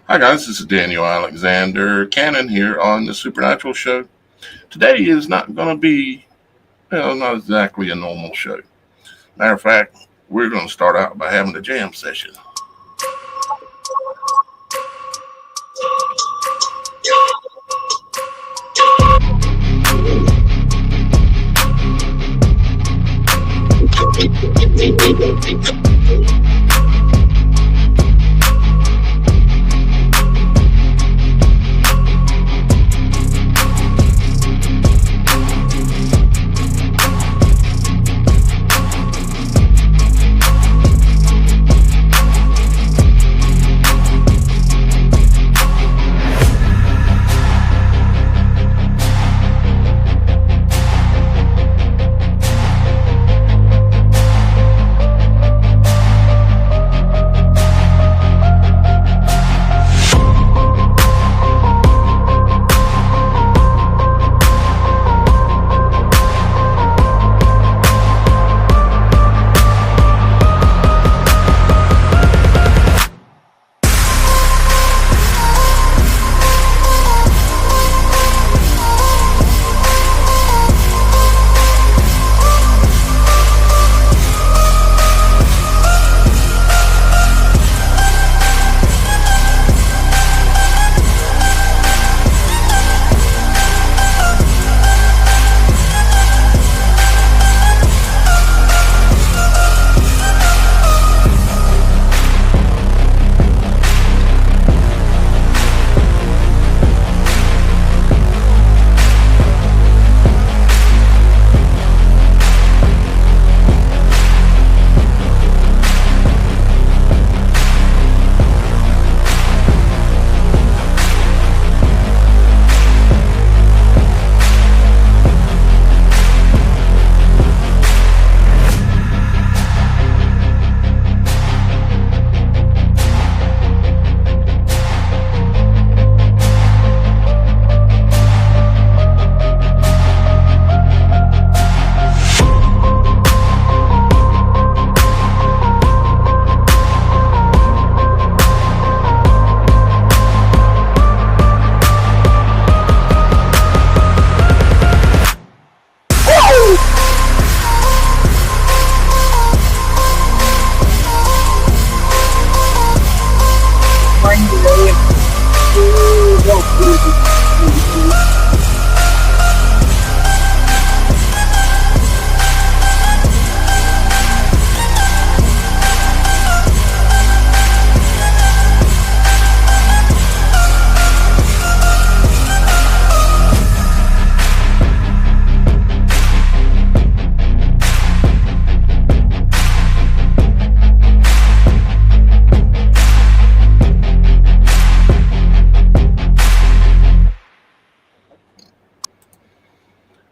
Hi guys, this is Daniel Alexander Cannon here on the Supernatural Show. Today is not going to be, not exactly a normal show. Matter of fact, we're going to start out by having a jam session.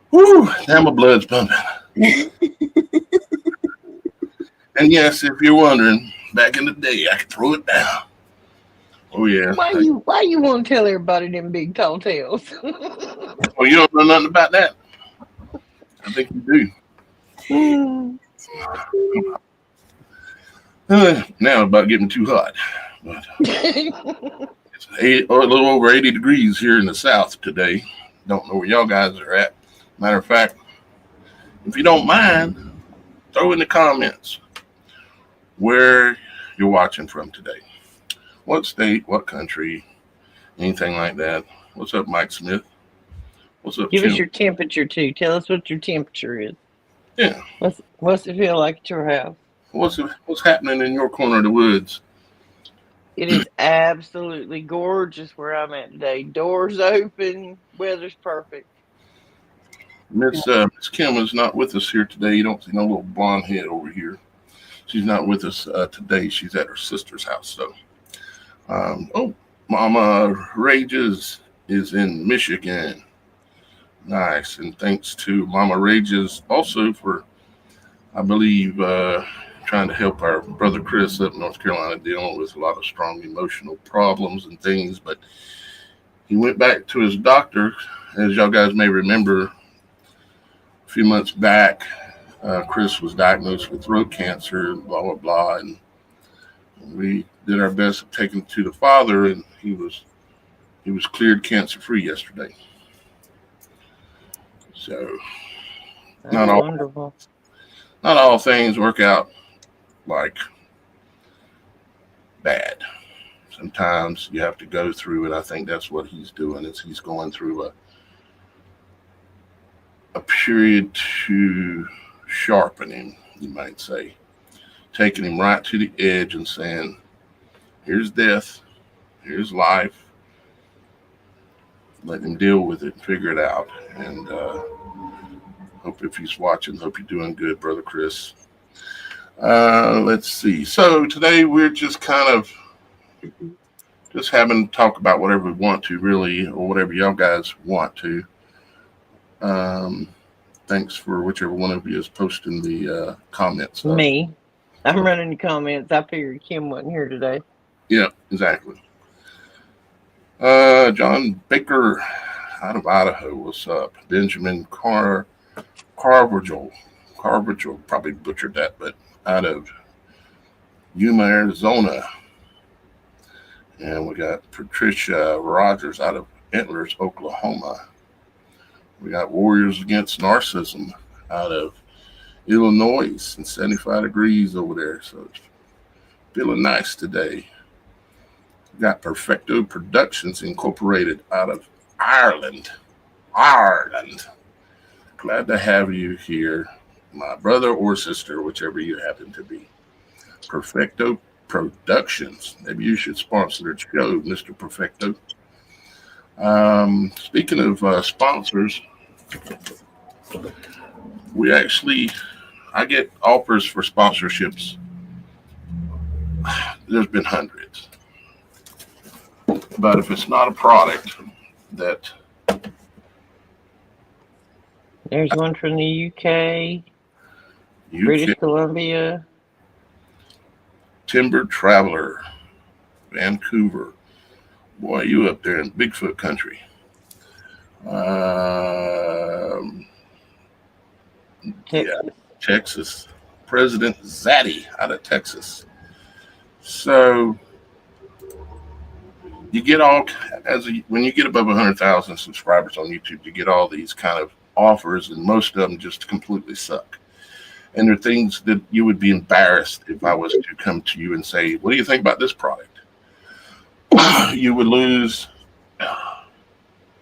Woo, now my blood's pumping. And yes, if you're wondering, back in the day, I could throw it down. Oh yeah. Why you want to tell everybody them big tall tales? Well, you don't know nothing about that. I think you do. Now it's about getting too hot. But, it's a little over 80 degrees here in the south today. Don't know where y'all guys are at. Matter of fact, if you don't mind, throw in the comments where you're watching from today. What state, what country, anything like that. What's up, Mike Smith? What's up, Give Tim? us your temperature, too. Tell us what your temperature is. Yeah. What's it feel like at your house? What's happening in your corner of the woods? It is absolutely gorgeous where I'm at today. Doors open. Weather's perfect. Miss Kim is not with us here today. You don't see no little blonde head over here. She's not with us today. She's at her sister's house. So, Mama Rages is in Michigan. Nice. And thanks to Mama Rages also for, I believe, trying to help our brother Chris up in North Carolina dealing with a lot of strong emotional problems and things. But he went back to his doctor, as y'all guys may remember. A few months back, Chris was diagnosed with throat cancer, blah, blah, blah. And we did our best to take him to the father, and he was cleared cancer free yesterday. So That's wonderful. not all things work out like bad. Sometimes you have to go through it. I think that's what he's doing, is he's going through a period to sharpen him, you might say, taking him right to the edge and saying, here's death, here's life, let him deal with it, figure it out. And hope, if he's watching, hope you're doing good, Brother Chris. Let's see. So today we're just kind of just having to talk about whatever we want to, really, or whatever y'all guys want to. Thanks for whichever one of you is posting the comments. Me. I'm running the comments. I figured Kim wasn't here today. Yeah, exactly. John Baker out of Idaho, what's up? Benjamin Carvajal, probably butchered that, but out of Yuma, Arizona. And we got Patricia Rogers out of Antlers, Oklahoma. We got Warriors Against Narcissism out of Illinois, and 75 degrees over there. So it's feeling nice today. We got Perfecto Productions Incorporated out of Ireland. Glad to have you here, my brother or sister, whichever you happen to be. Perfecto Productions. Maybe you should sponsor their show, Mr. Perfecto. Speaking of sponsors, I get offers for sponsorships. There's been hundreds. But if it's not a product that... There's one from the UK. British Columbia. Timber Traveler, Vancouver. Boy, you up there in Bigfoot country. Texas. President Zaddy out of Texas. So you get when you get above 100,000 subscribers on YouTube, you get all these kind of offers, and most of them just completely suck. And they're things that you would be embarrassed if I was to come to you and say, what do you think about this product? You would lose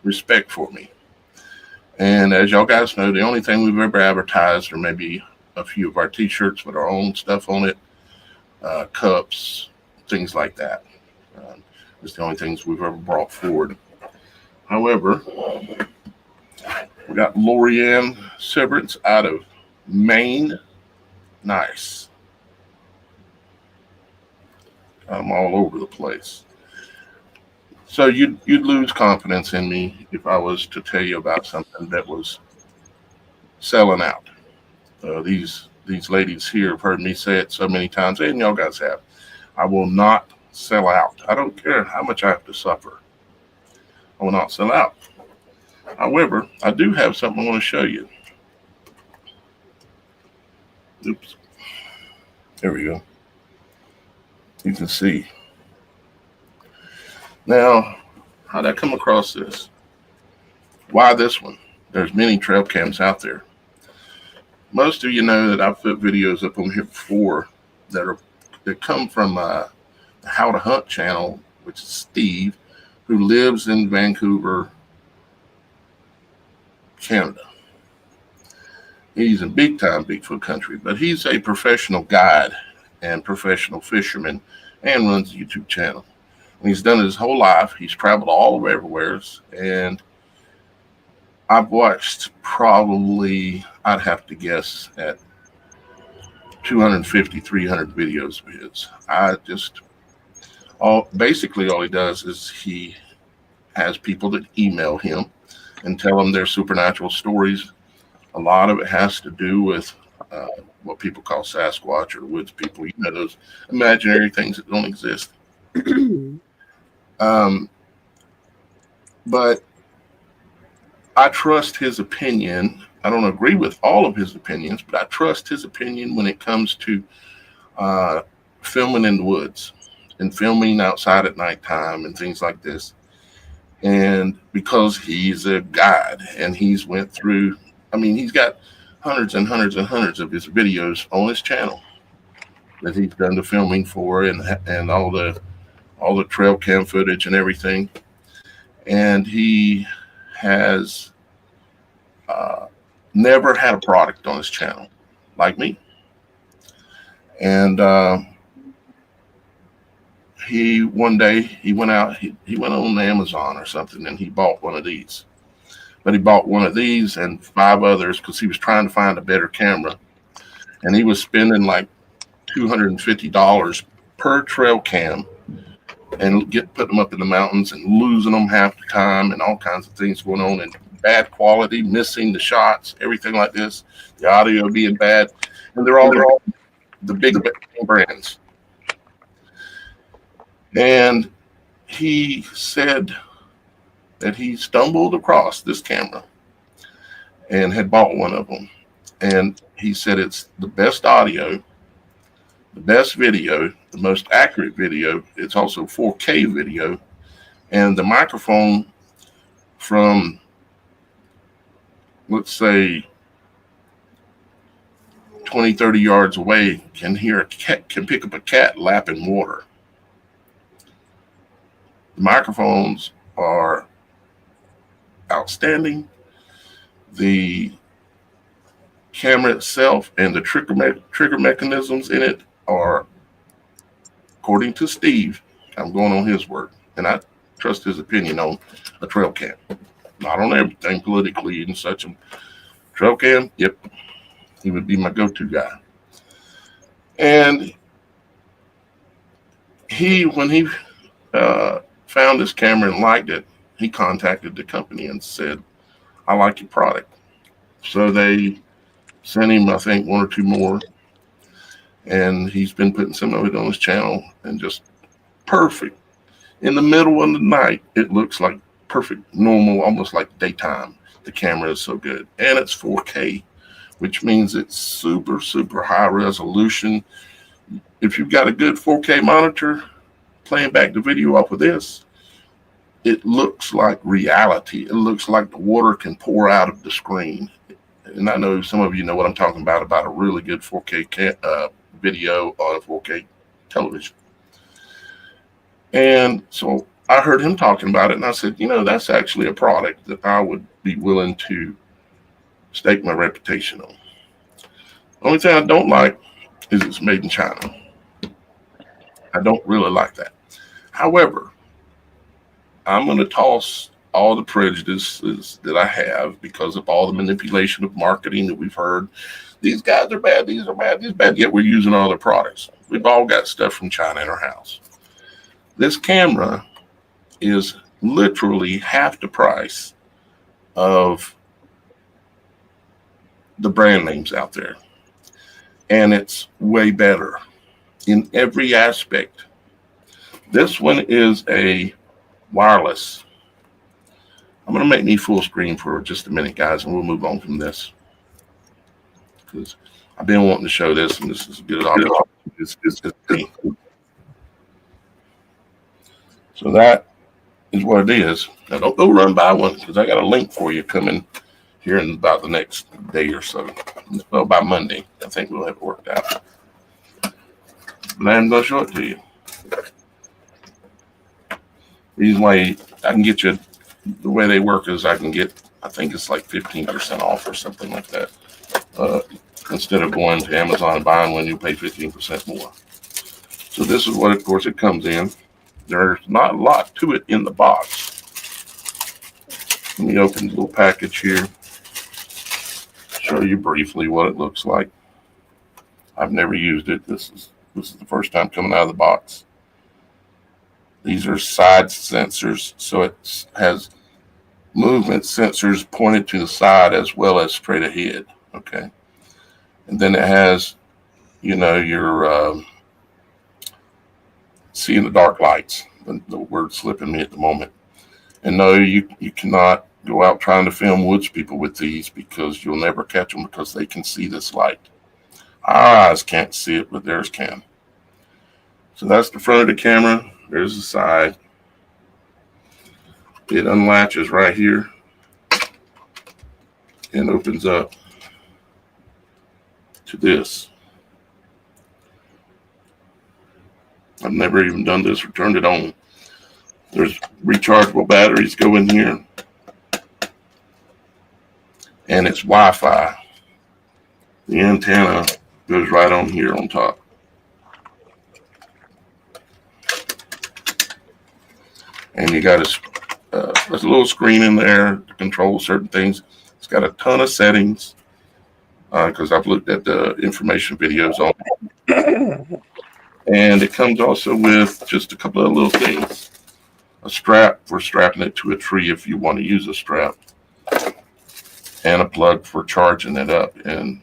respect for me. And as y'all guys know, the only thing we've ever advertised are maybe a few of our t-shirts with our own stuff on it, cups, things like that. It's the only things we've ever brought forward. However, we got Lorianne Severance out of Maine. Nice. I'm all over the place. So you'd lose confidence in me if I was to tell you about something that was selling out. These ladies here have heard me say it so many times, and y'all guys have. I will not sell out. I don't care how much I have to suffer. I will not sell out. However, I do have something I want to show you. Oops. There we go. You can see. Now, how'd I come across this? Why this one? There's many trail cams out there. Most of you know that I've put videos up on here before that come from the How to Hunt channel, which is Steve, who lives in Vancouver, Canada. He's in big time Bigfoot country, but he's a professional guide and professional fisherman and runs a YouTube channel. And he's done it his whole life. He's traveled all over everywhere. And I've watched probably, I'd have to guess, at 250, 300 videos of his. Basically all he does is he has people that email him and tell them their supernatural stories. A lot of it has to do with what people call Sasquatch or woods people, those imaginary things that don't exist. But I trust his opinion. I don't agree with all of his opinions, but I trust his opinion when it comes to filming in the woods. and filming outside at nighttime and things like this. And because he's a guide and he's went through, I mean, he's got hundreds and hundreds and hundreds of his videos on his channel that he's done the filming for, and all the trail cam footage and everything. And he has never had a product on his channel like me. And he one day he went out, he went on Amazon or something, and he bought one of these. But he bought one of these and 5 others because he was trying to find a better camera, and he was spending like $250 per trail cam and putting them up in the mountains and losing them half the time, and all kinds of things going on, and bad quality, missing the shots, everything like this, the audio being bad, and they're all the big brands. And he said that he stumbled across this camera and had bought one of them. And he said it's the best audio, the best video, the most accurate video. It's also 4K video. And the microphone from, let's say, 20, 30 yards away can hear a cat, can pick up a cat lapping water. The microphones are outstanding. The camera itself and the trigger mechanisms in it are, according to Steve, I'm going on his word, and I trust his opinion on a trail cam. Not on everything politically and such. A trail cam, yep, he would be my go-to guy. And when he found this camera and liked it, he contacted the company and said, I like your product. So they sent him, I think, 1 or 2 more. And he's been putting some of it on his channel, and just perfect. In the middle of the night, it looks like perfect, normal, almost like daytime. The camera is so good. And it's 4K, which means it's super, super high resolution. If you've got a good 4K monitor, playing back the video off of this, it looks like reality. It looks like the water can pour out of the screen. And I know some of you know what I'm talking about a really good 4K video on a 4K television. And so I heard him talking about it, and I said, you know, that's actually a product that I would be willing to stake my reputation on. The only thing I don't like is it's made in China. I don't really like that. However, I'm going to toss all the prejudices that I have because of all the manipulation of marketing that we've heard. These guys are bad, these are bad, these are bad, yet we're using all their products. We've all got stuff from China in our house. This camera is literally half the price of the brand names out there. And it's way better in every aspect. This one is a wireless. I'm going to make me full screen for just a minute, guys, and we'll move on from this, because I've been wanting to show this, and this is a good opportunity. So that is what it is. Now, don't go run by one, because I got a link for you coming here in about the next day or so. Well, by Monday, I think we'll have it worked out. But I'm going to show it to you. These way I can get you, the way they work is I can get, I think it's like 15% off or something like that. Instead of going to Amazon and buying one, you pay 15% more. So this is what, of course, it comes in. There's not a lot to it in the box. Let me open the little package here. Show you briefly what it looks like. I've never used it. This is the first time coming out of the box. These are side sensors, so it has movement sensors pointed to the side as well as straight ahead. Okay, and then it has, you know, your seeing the dark lights. The word's slipping me at the moment. And no, you cannot go out trying to film woods people with these, because you'll never catch them, because they can see this light. Our eyes can't see it, but theirs can. So that's the front of the camera. There's the side. It unlatches right here and opens up to this. I've never even done this or turned it on. There's rechargeable batteries go in here. And it's Wi-Fi. The antenna goes right on here on top. And you got there's a little screen in there to control certain things. It's got a ton of settings because I've looked at the information videos on it. And it comes also with just a couple of little things. A strap for strapping it to a tree if you want to use a strap. And a plug for charging it up. And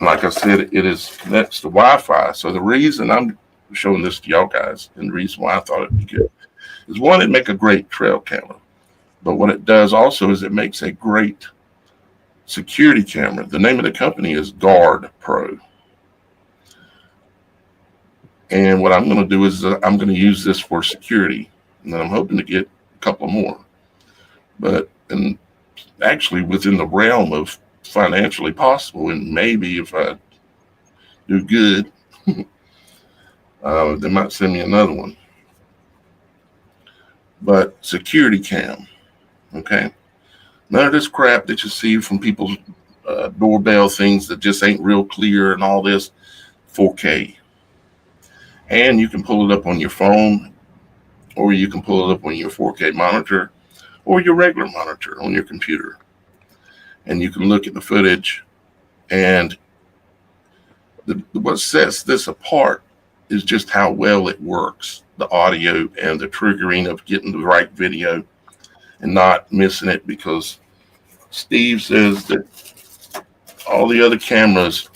like I said, it connects to Wi-Fi. So the reason I'm showing this to y'all guys, and the reason why I thought it'd be good, is one, it'd make a great trail camera. But what it does also is it makes a great security camera. The name of the company is Guard Pro. And what I'm going to do is I'm going to use this for security. And then I'm hoping to get a couple more. But actually within the realm of financially possible, and maybe if I do good, they might send me another one. But security cam, okay? None of this crap that you see from people's doorbell things that just ain't real clear and all this. 4K. And you can pull it up on your phone, or you can pull it up on your 4K monitor, or your regular monitor on your computer. And you can look at the footage. And what sets this apart is just how well it works. The audio and the triggering of getting the right video and not missing it, because Steve says that all the other cameras,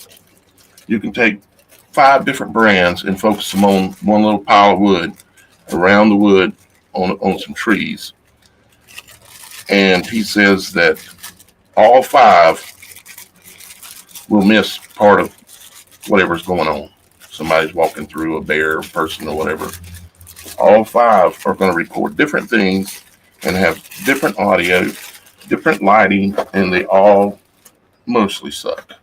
you can take 5 different brands and focus them on one little pile of wood, around the wood on some trees. And he says that all 5 will miss part of whatever's going on. Somebody's walking through, a bear, a person, or whatever. All 5 are going to record different things and have different audio, different lighting, and they all mostly suck.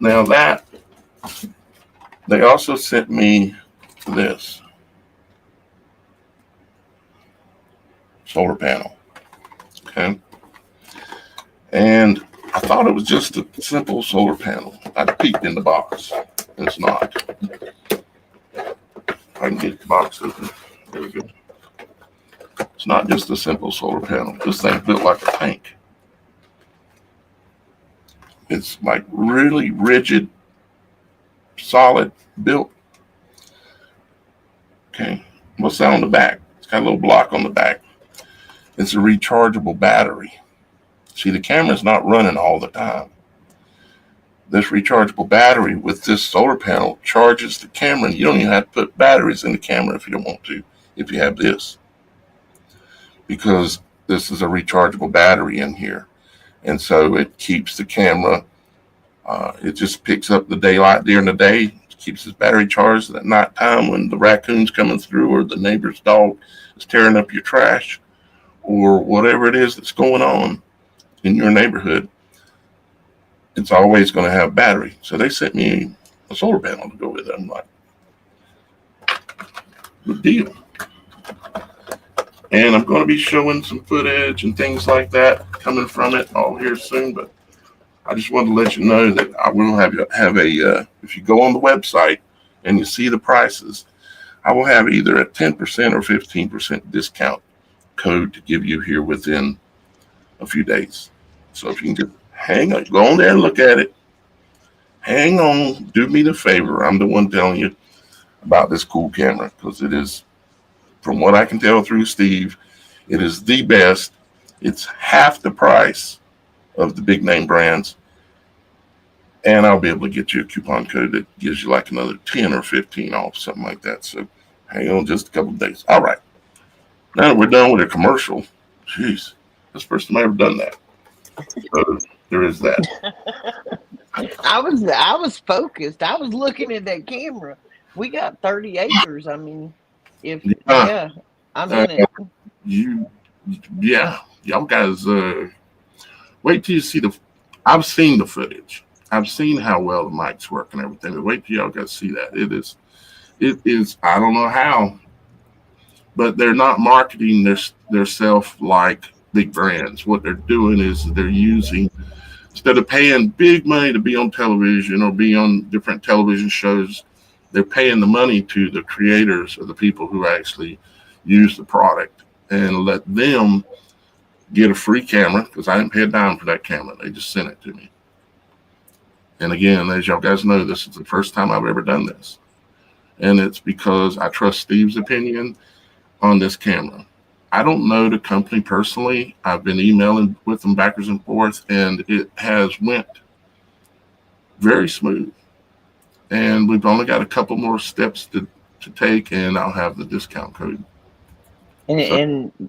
Now that, they also sent me this solar panel, okay? And I thought it was just a simple solar panel. I peeked in the box, and it's not. I can get the box open. There we go. It's not just a simple solar panel. This thing's built like a tank. It's like really rigid, solid built. Okay, what's that on the back? It's got a little block on the back. It's a rechargeable battery. See, the camera's not running all the time. This rechargeable battery with this solar panel charges the camera. And you don't even have to put batteries in the camera if you don't want to, if you have this. Because this is a rechargeable battery in here. And so it keeps the camera, it just picks up the daylight during the day, keeps its battery charged. And at night time when the raccoon's coming through, or the neighbor's dog is tearing up your trash, or whatever it is that's going on in your neighborhood, it's always going to have battery. So they sent me a solar panel to go with it. I'm like, good deal. And I'm going to be showing some footage and things like that coming from it all here soon. But I just wanted to let you know that I will have a, if you go on the website and you see the prices, I will have either a 10% or 15% discount code to give you here within a few days. So if you can just hang on, go on there and look at it. Hang on, do me the favor. I'm the one telling you about this cool camera, because it is, from what I can tell through Steve, it is the best. It's half the price of the big name brands. And I'll be able to get you a coupon code that gives you like another 10 or 15 off, something like that. So hang on just a couple of days. All right. Now that we're done with a commercial, jeez, that's the first time I've ever done that. So there is that. I was focused. I was looking at that camera. We got 30 acres. I mean, if Uh, yeah, I'm uh, in it. you, yeah, y'all guys. Wait till you see the. I've seen the footage. I've seen how well the mics work and everything. But wait till y'all guys see that. It is. It is. I don't know how, but they're not marketing their self like big brands. What they're doing is they're using, instead of paying big money to be on television or be on different television shows, they're paying the money to the creators or the people who actually use the product and let them get a free camera, because I didn't pay a dime for that camera. They just sent it to me. And again, as y'all guys know, this is the first time I've ever done this. And it's because I trust Steve's opinion on this camera. I don't know the company personally. I've been emailing with them backwards and forth, and it has went very smooth. And we've only got a couple more steps to take, and I'll have the discount code. So, And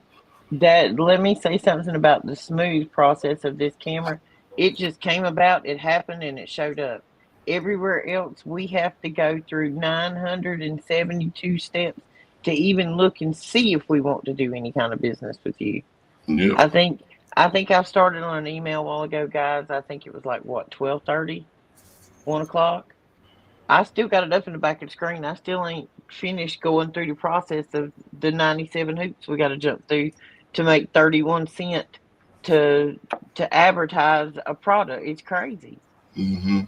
that let me say something about the smooth process of this camera. It just came about, it happened, and it showed up. Everywhere else, we have to go through 972 steps to even look and see if we want to do any kind of business with you. yeah. I think I think I started on an email a while ago, guys. I think it was like what, 12:30, 1 o'clock. I still got it up in the back of the screen. I still ain't finished going through the process of the 97 hoops we got to jump through to make 31 cents to advertise a product. It's crazy. Mm-hmm.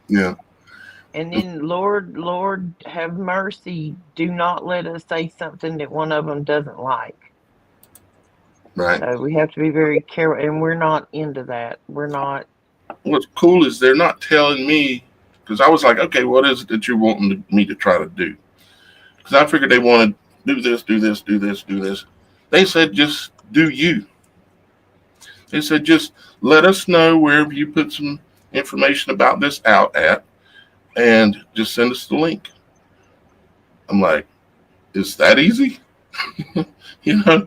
Yeah. And then Lord have mercy, do not let us say something that one of them doesn't like. Right. So we have to be very careful, and we're not into that. We're not. What's cool is they're not telling me, because I was like, okay, what is it that you're wanting me to try to do? Because I figured they want to do this, do this, do this, do this. They said just do you. They said just let us know wherever you put some information about this out at, and just send us the link. I'm like, is that easy? you know,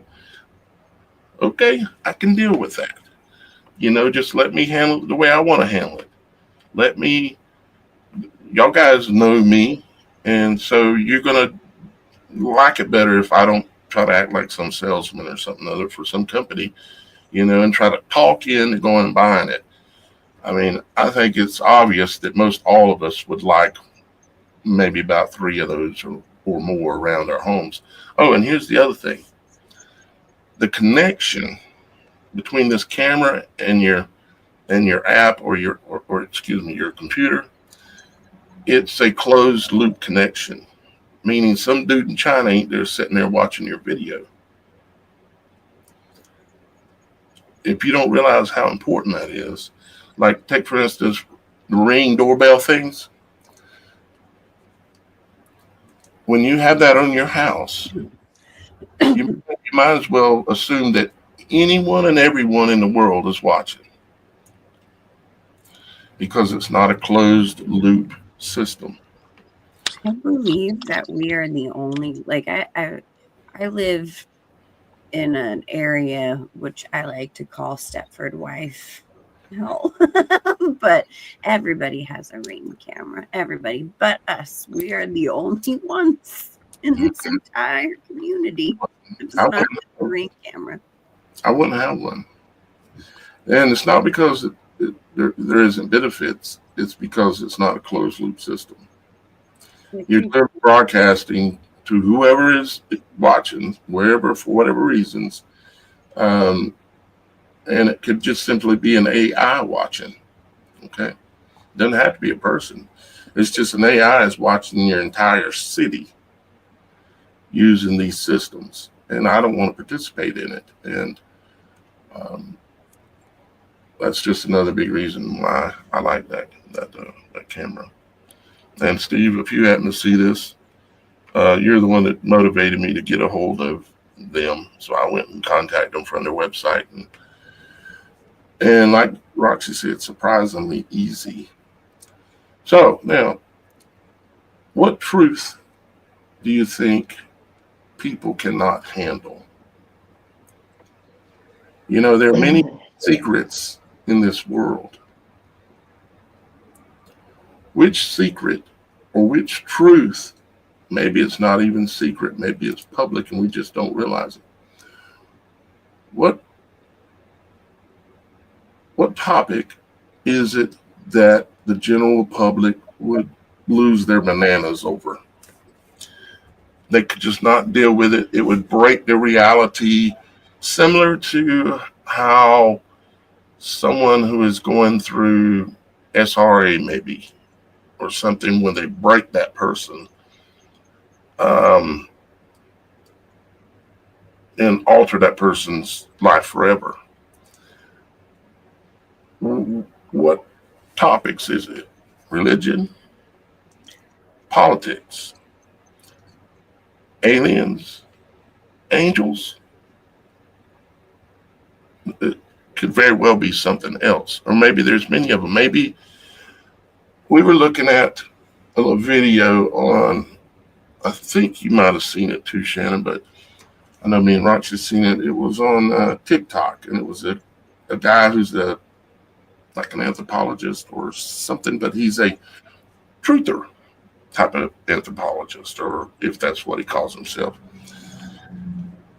okay, I can deal with that. Just let me handle it the way I want to handle it. Let me, y'all guys know me, and so you're gonna like it better if I don't try to act like some salesman or something other for some company, and try to talk you into going and buying it. I mean, I think it's obvious that most all of us would like maybe about three of those or more around our homes. Oh, and here's the other thing: the connection between this camera and your app or excuse me, your computer. It's a closed loop connection, meaning some dude in China ain't there sitting there watching your video. If you don't realize how important that is, like take for instance the Ring doorbell things. When you have that on your house, you might as well assume that anyone and everyone in the world is watching, because it's not a closed loop system. I believe that we are the only, like, I live in an area which I like to call Stepford wife hell. But everybody has a Ring camera. Everybody but us. We are the only ones in this entire community that does I not have wouldn't, a Ring camera. I wouldn't have one. And it's not because there isn't benefits. It's because it's not a closed loop system. You're broadcasting to whoever is watching, wherever, for whatever reasons. Um, and it could just simply be an AI watching. Okay. It doesn't have to be a person. It's just an AI is watching your entire city using these systems. And I don't want to participate in it. And um, that's just another big reason why I like that camera. And Steve, if you happen to see this, you're the one that motivated me to get a hold of them. So I went and contacted them from their website. And like Roxy said, surprisingly easy. So now, what truth do you think people cannot handle? There are many secrets in this world. which secret or which truth, maybe it's not even secret, maybe it's public and we just don't realize it. What topic is it that the general public would lose their bananas over? They could just not deal with it. It would break their reality, similar to how someone who is going through SRA maybe, or something, when they break that person and alter that person's life forever. What topics is it? Religion, politics, aliens, angels? It could very well be something else, or maybe there's many of them. Maybe we were looking at a little video on, I think you might have seen it too, Shannon, but I know me and Roxy's seen it. It was on TikTok, and it was a guy who's like an anthropologist or something, but he's a truther type of anthropologist, or if that's what he calls himself.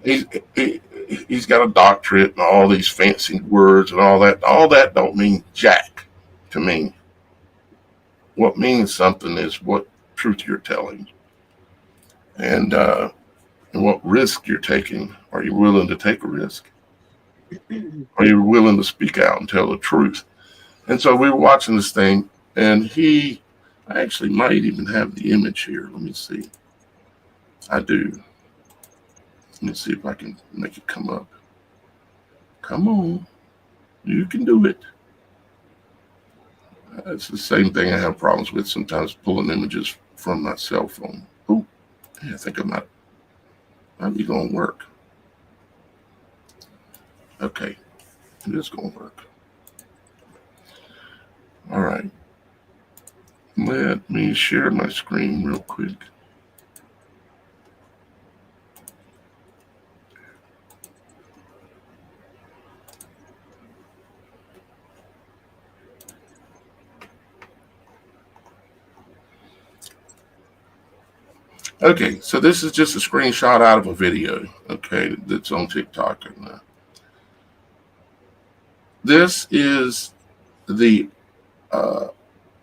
He's got a doctorate and all these fancy words and all that. All that don't mean jack to me. What means something is what truth you're telling, and what risk you're taking. Are you willing to take a risk? Are you willing to speak out and tell the truth? And so we were watching this thing, and I actually might even have the image here. Let me see. I do. Let me see if I can make it come up. Come on. You can do it. It's the same thing I have problems with sometimes, pulling images from my cell phone. Oh, yeah, I think I might be going to work. Okay, it is going to work. All right. Let me share my screen real quick. Okay, so this is just a screenshot out of a video, okay, that's on TikTok. And this is the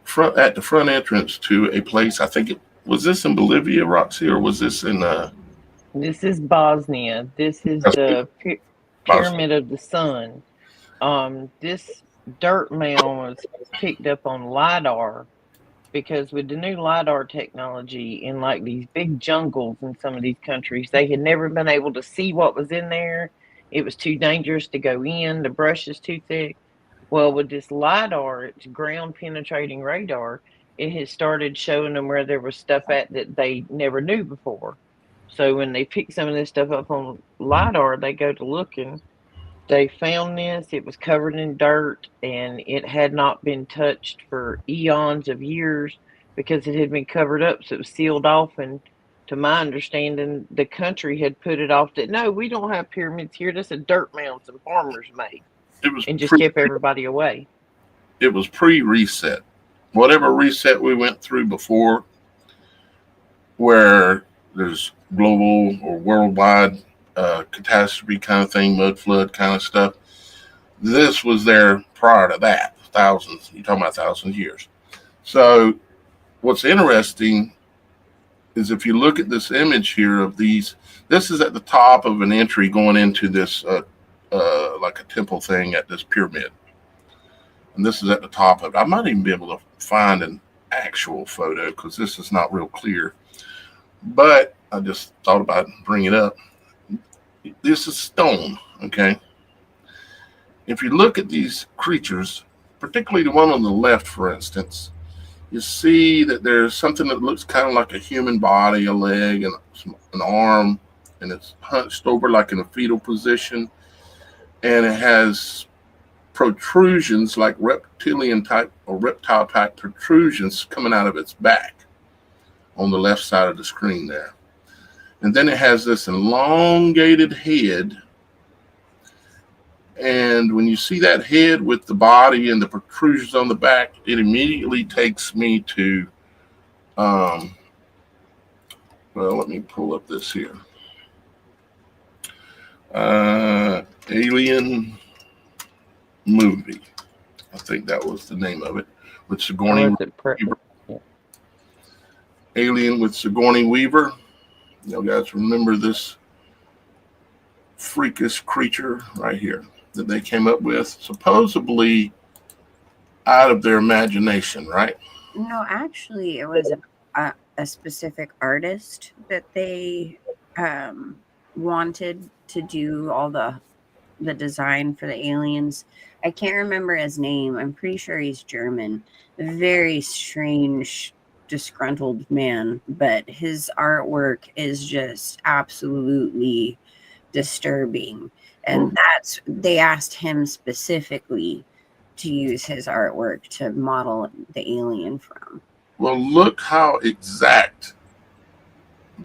front entrance to a place. I think was this in Bolivia, Roxy, or was this in This is Bosnia. This is the Pyramid of the Sun. This dirt mound was picked up on LiDAR, because with the new LiDAR technology in like these big jungles in some of these countries, they had never been able to see what was in there. It was too dangerous to go in. The brush is too thick. Well, with this LiDAR, it's ground penetrating radar, it has started showing them where there was stuff at that they never knew before. So when they pick some of this stuff up on LiDAR, they go to looking. They found this. It was covered in dirt, and it had not been touched for eons of years because it had been covered up, so it was sealed off. And to my understanding, the country had put it off that, no, we don't have pyramids here. That's a dirt mound some farmers made. And just kept everybody away. It was pre-reset. Whatever reset we went through before, where there's global or worldwide catastrophe kind of thing, mud flood kind of stuff. This was there prior to that, thousands. You're talking about thousands of years. So what's interesting is if you look at this image here of these, this is at the top of an entry going into this like a temple thing at this pyramid. And this is at the top of it. I might even be able to find an actual photo because this is not real clear. But I just thought about bringing it up. This is stone, okay? If you look at these creatures, particularly the one on the left, for instance, you see that there's something that looks kind of like a human body, a leg and an arm, and it's hunched over like in a fetal position. And it has protrusions like reptilian type or reptile type protrusions coming out of its back on the left side of the screen there. And then it has this elongated head And when you see that head with the body and the protrusions on the back, it immediately takes me to, well, let me pull up this here. Alien movie. I think that was the name of it. With Sigourney Weaver. Yeah. Alien with Sigourney Weaver. You guys remember this freakish creature right here that they came up with, supposedly out of their imagination, right? No, actually, it was a specific artist that they wanted to do all the design for the aliens. I can't remember his name. I'm pretty sure he's German. Very strange, disgruntled man, but his artwork is just absolutely disturbing. And they asked him specifically to use his artwork to model the alien from. Well, look how exact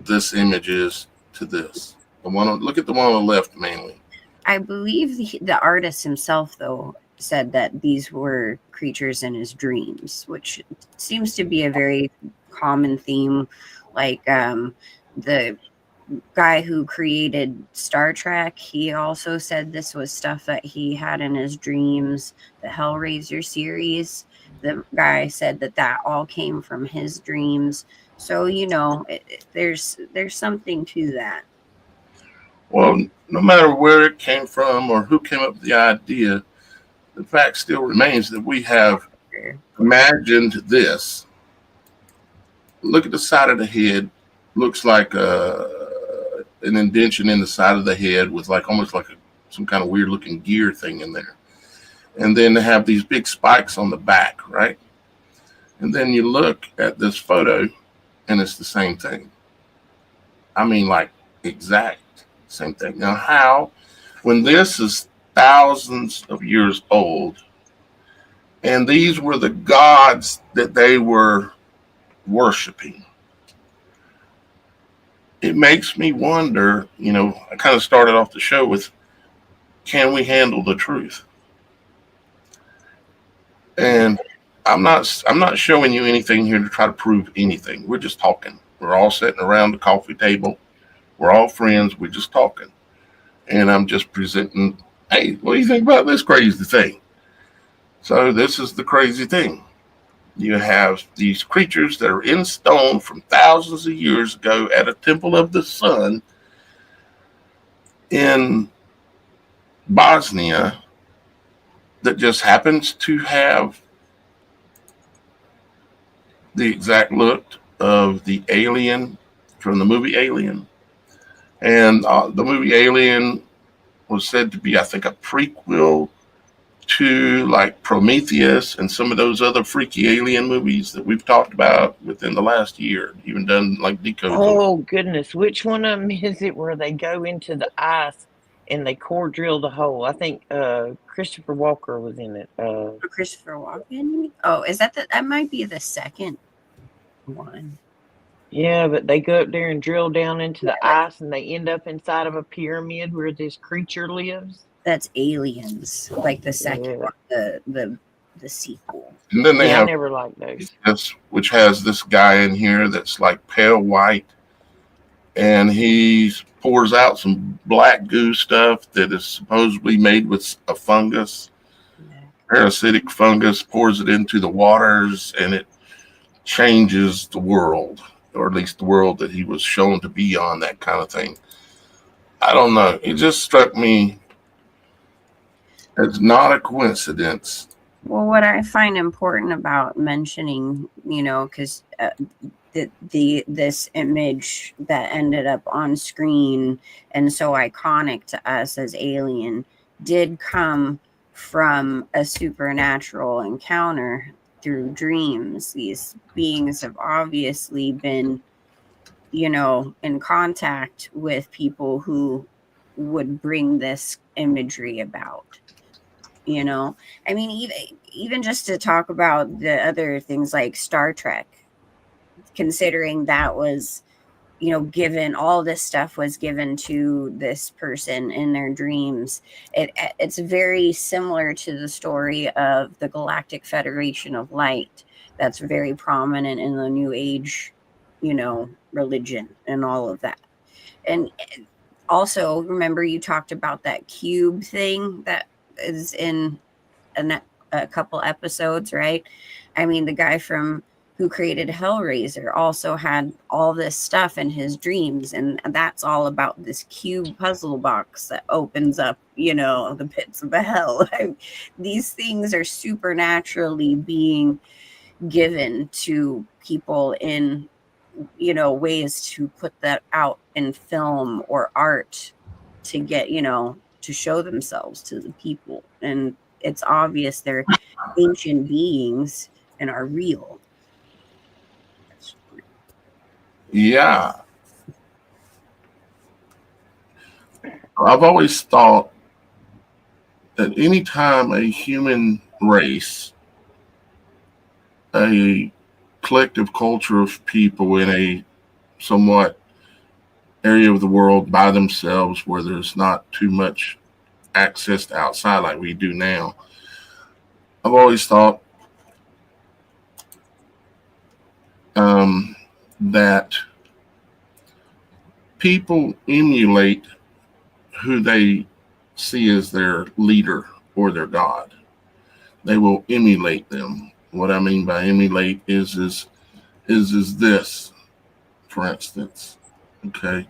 this image is to this. Look at the one on the left mainly. I believe the artist himself, though, said that these were creatures in his dreams, which seems to be a very common theme. Like the guy who created Star Trek, he also said this was stuff that he had in his dreams. The Hellraiser series, the guy said that all came from his dreams. So, there's something to that. Well, no matter where it came from or who came up with the idea, the fact still remains that we have imagined this. Look at the side of the head. Looks like an indentation in the side of the head with almost like some kind of weird looking gear thing in there. And then they have these big spikes on the back, right? And then you look at this photo and it's the same thing. I mean, like exact same thing. Now, how, when this is thousands of years old, and these were the gods that they were worshiping, it makes me wonder, I kind of started off the show with, can we handle the truth? And I'm not showing you anything here to try to prove anything. We're just talking. We're all sitting around the coffee table. We're all friends. We're just talking. And I'm just presenting, hey, what do you think about this crazy thing? So this is the crazy thing. You have these creatures that are in stone from thousands of years ago at a temple of the sun in Bosnia that just happens to have the exact look of the alien from the movie Alien. And the movie Alien was said to be, I think, a prequel to like Prometheus and some of those other freaky alien movies that we've talked about within the last year, even done like Decode. Oh, goodness. Which one of them is it where they go into the ice and they core drill the hole? I think Christopher Walker was in it. Christopher Walken? Oh, is that that might be the second one. Yeah, but they go up there and drill down into the ice and they end up inside of a pyramid where this creature lives. That's Aliens, like the second one, the sequel. And then they have, I never liked those. This, which has this guy in here that's like pale white, and he pours out some black goo stuff that is supposedly made with a fungus, parasitic fungus, pours it into the waters, and it changes the world, or at least the world that he was shown to be on, that kind of thing. I don't know. It just struck me as not a coincidence. Well, what I find important about mentioning, because this image that ended up on screen and so iconic to us as Alien did come from a supernatural encounter through dreams. These beings have obviously been, in contact with people who would bring this imagery about. I mean, even just to talk about the other things like Star Trek, considering that was given, all this stuff was given to this person in their dreams. It's very similar to the story of the Galactic Federation of Light that's very prominent in the New Age, religion and all of that. And also, remember you talked about that cube thing that is in a couple episodes, right? I mean, the guy who created Hellraiser also had all this stuff in his dreams, and that's all about this cube puzzle box that opens up, the pits of hell. These things are supernaturally being given to people in, ways to put that out in film or art to get, to show themselves to the people. And it's obvious they're ancient beings and are real. Yeah. I've always thought that anytime a human race, a collective culture of people in a somewhat area of the world by themselves where there's not too much access to outside like we do now, I've always thought that people emulate who they see as their leader or their god. They will emulate them. What I mean by emulate is this, for instance, okay?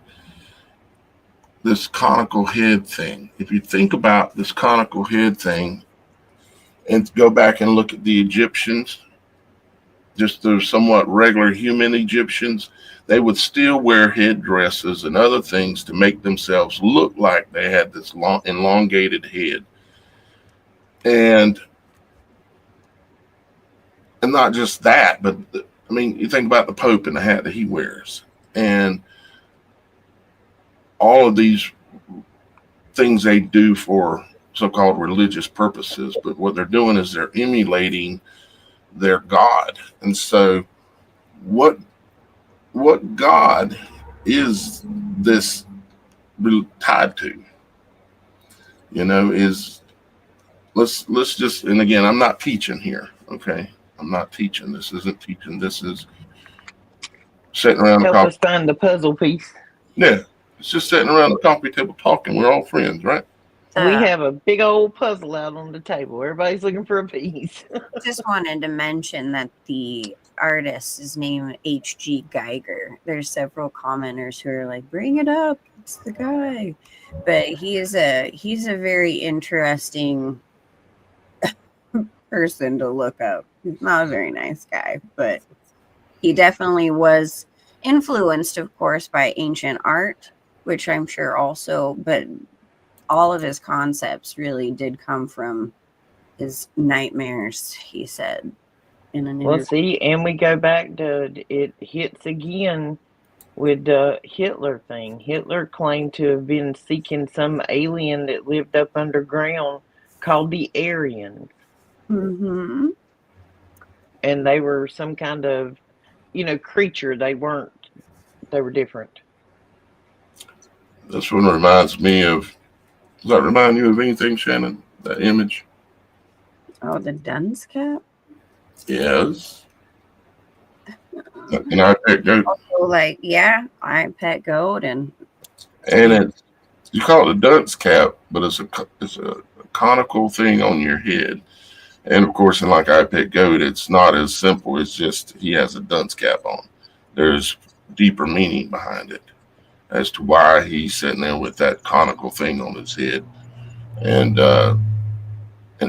This conical head thing. If you think about this conical head thing and go back and look at the Egyptians, just the somewhat regular human Egyptians, they would still wear headdresses and other things to make themselves look like they had this long, elongated head. And not just that, but I mean, you think about the Pope and the hat that he wears, and all of these things they do for so-called religious purposes. But what they're doing is they're emulating their God. And so what God is this tied to? Is let's just, and again, I'm not teaching here, okay? I'm not teaching. This isn't teaching. This is sitting around help us find the puzzle piece. Yeah, it's just sitting around the coffee table talking. We're all friends, right? We have a big old puzzle out on the table. Everybody's looking for a piece. Just wanted to mention that the artist is named H.G. Geiger. There's several commenters who are like, bring it up. It's the guy. But he's a very interesting person to look up. He's not a very nice guy, but he definitely was influenced, of course, by ancient art, which I'm sure also, but all of his concepts really did come from his nightmares, he said in an interview. Well, see, and we go back to it hits again with the Hitler thing. Hitler claimed to have been seeking some alien that lived up underground called the Aryans. Mm-hmm. And they were some kind of, creature. They were different. This one reminds me of, does that remind you of anything, Shannon? That image? Oh, the dunce cap? Yes. And I pet goat. Also, I pet goat, and it's, you call it a dunce cap, but it's a conical thing on your head. And of course, in like I pet goat, it's not as simple. It's just he has a dunce cap on. There's deeper meaning behind it as to why he's sitting there with that conical thing on his head, and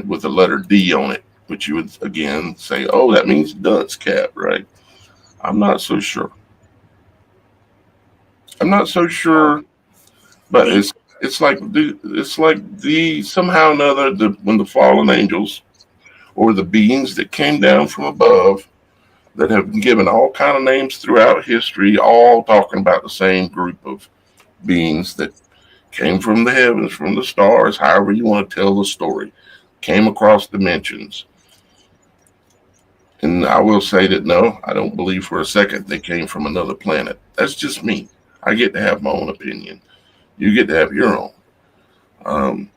with the letter D on it, which you would again say, oh, that means dunce cap, right? I'm not so sure. But it's like the somehow or another, when the fallen angels or the beings that came down from above that have been given all kind of names throughout history, all talking about the same group of beings that came from the heavens, from the stars, however you want to tell the story, came across dimensions. And I will say that no, I don't believe for a second they came from another planet. That's just me. I get to have my own opinion. You get to have your own.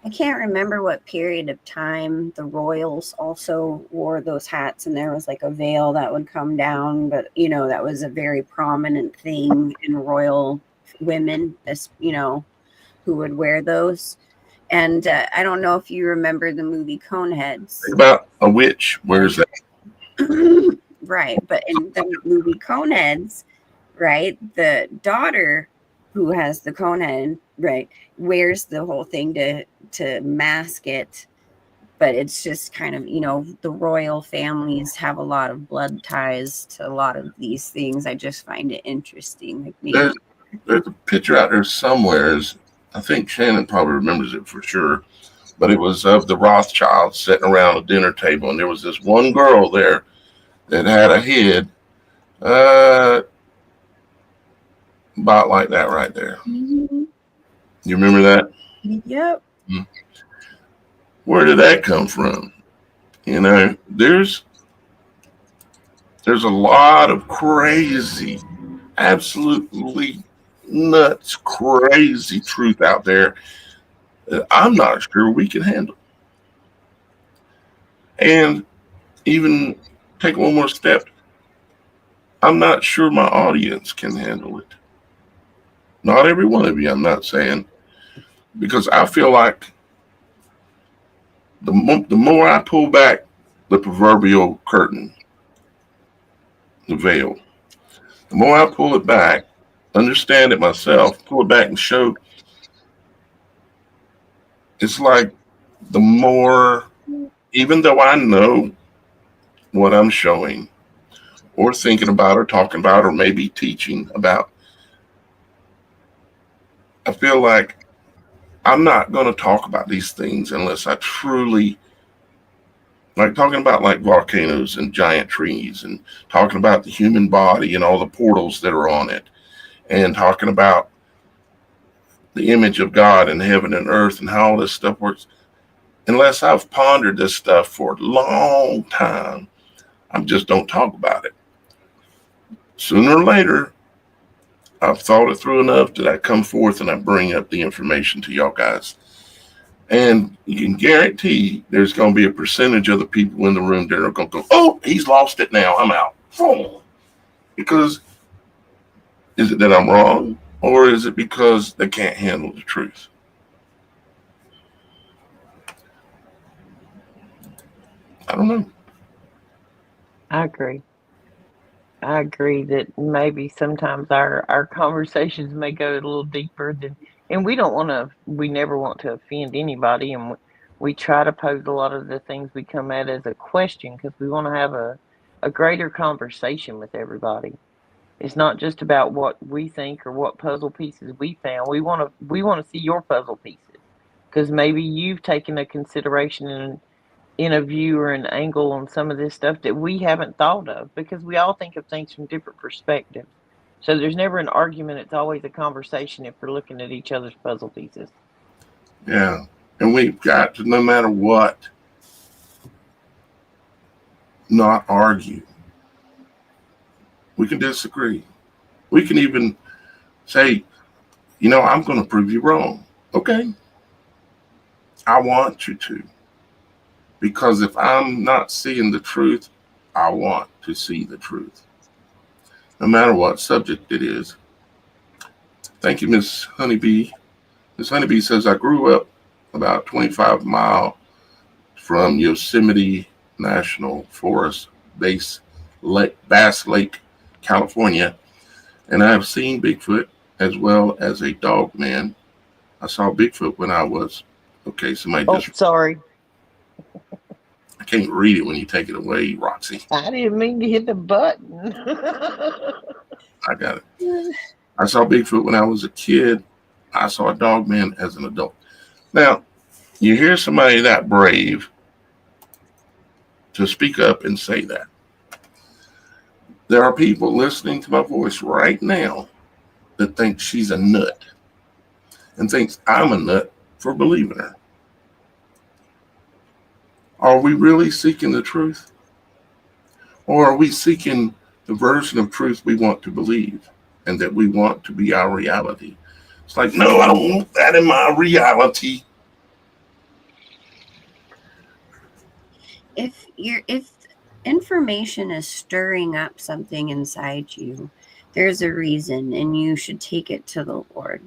I can't remember what period of time the royals also wore those hats, and there was like a veil that would come down, but that was a very prominent thing in royal women, as who would wear those. And I don't know if you remember the movie Coneheads. Think about a witch. Where's that? Right, but in the movie Coneheads, right, the daughter who has the conehead, right, wears the whole thing to mask it, but it's just kind of the royal families have a lot of blood ties to a lot of these things. I just find it interesting. Like maybe there's a picture out there somewhere. I think Shannon probably remembers it for sure, but it was of the Rothschilds sitting around a dinner table, and there was this one girl there that had a head about like that right there. Mm-hmm. You remember that? Yep. Mm-hmm. Where did that come from? There's a lot of crazy, absolutely nuts, crazy truth out there that I'm not sure we can handle. And even take one more step, I'm not sure my audience can handle it. Not every one of you, I'm not saying, because I feel like the more I pull back the proverbial curtain, the veil, the more I pull it back, understand it myself, pull it back and show, it's like the more, even though I know what I'm showing or thinking about or talking about or maybe teaching about, I feel like I'm not going to talk about these things unless I truly, like talking about like volcanoes and giant trees and talking about the human body and all the portals that are on it and talking about the image of God in heaven and earth and how all this stuff works. Unless I've pondered this stuff for a long time, I just don't talk about it. Sooner or later, I've thought it through enough that I come forth and I bring up the information to y'all guys. And you can guarantee there's going to be a percentage of the people in the room that are going to go, oh, he's lost it now, I'm out. Oh. Because is it that I'm wrong? Or is it because they can't handle the truth? I don't know. I agree. I agree that maybe sometimes our conversations may go a little deeper than, and we never want to offend anybody, and we try to pose a lot of the things we come at as a question because we want to have a greater conversation with everybody. It's not just about what we think or what puzzle pieces we found. We want to see your puzzle pieces because maybe you've taken a consideration in a view or an angle on some of this stuff that we haven't thought of because we all think of things from different perspectives. So there's never an argument. It's always a conversation if we're looking at each other's puzzle pieces. Yeah. And we've got to, no matter what, not argue. We can disagree. We can even say, I'm going to prove you wrong. Okay. I want you to. Because if I'm not seeing the truth, I want to see the truth. No matter what subject it is. Thank you, Miss Honeybee. Miss Honeybee says, I grew up about 25 miles from Yosemite National Forest, Bass Lake, California, and I have seen Bigfoot as well as a dog man. I saw Bigfoot when I was, Sorry. I can't read it when you take it away, Roxy. I didn't mean to hit the button. I got it. I saw Bigfoot when I was a kid. I saw a dog man as an adult. Now, you hear somebody that brave to speak up and say that. There are people listening to my voice right now that think she's a nut and thinks I'm a nut for believing her. Are we really seeking the truth? Or are we seeking the version of truth we want to believe and that we want to be our reality? It's like, no, I don't want that in my reality. If information is stirring up something inside you, there's a reason, and you should take it to the Lord.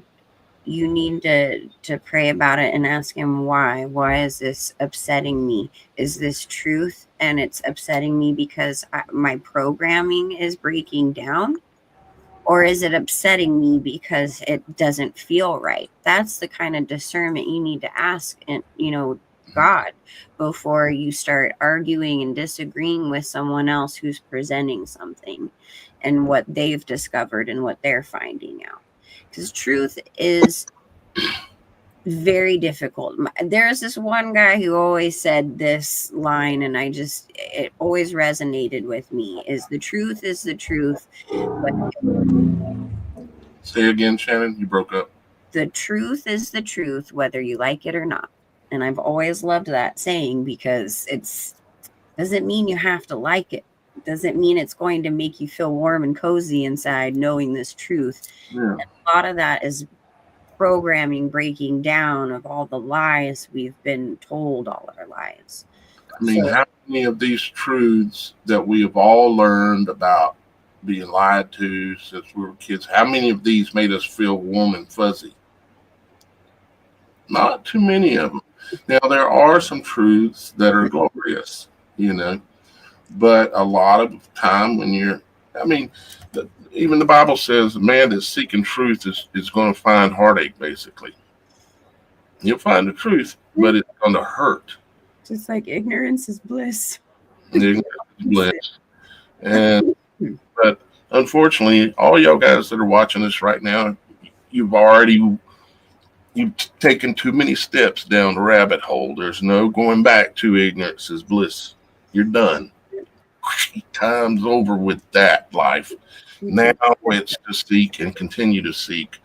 You need to pray about it and ask him why. Why is this upsetting me? Is this truth and it's upsetting me because my programming is breaking down? Or is it upsetting me because it doesn't feel right? That's the kind of discernment you need to ask, and God, before you start arguing and disagreeing with someone else who's presenting something and what they've discovered and what they're finding out. Because truth is very difficult. There's this one guy who always said this line, and it always resonated with me, is the truth is the truth. Say again, Shannon, you broke up. The truth is the truth, whether you like it or not. And I've always loved that saying, because doesn't mean you have to like it. Doesn't mean it's going to make you feel warm and cozy inside knowing this truth. Yeah. And a lot of that is programming, breaking down of all the lies we've been told all our lives. I mean, how many of these truths that we have all learned about being lied to since we were kids, how many of these made us feel warm and fuzzy? Not too many of them. Now, there are some truths that are glorious, but a lot of time when even the Bible says the man that's seeking truth is going to find heartache, basically. You'll find the truth, but it's going to hurt. Just like ignorance is bliss. Ignorance is bliss. But unfortunately, all y'all guys that are watching this right now, you've taken too many steps down the rabbit hole. There's no going back to ignorance is bliss. You're done. Time's over with that life. Now it's to seek and continue to seek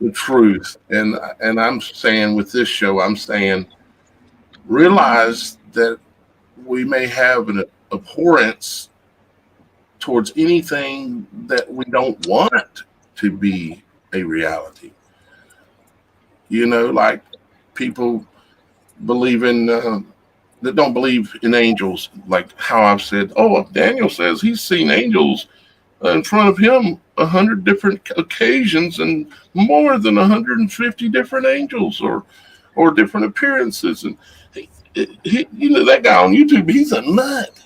the truth. And I'm saying with this show, I'm saying realize that we may have an abhorrence towards anything that we don't want to be a reality. Like people believing that don't believe in angels, like how I've said, Daniel says he's seen angels in front of him 100 different occasions and more than 150 different angels or different appearances. And that guy on YouTube, he's a nut.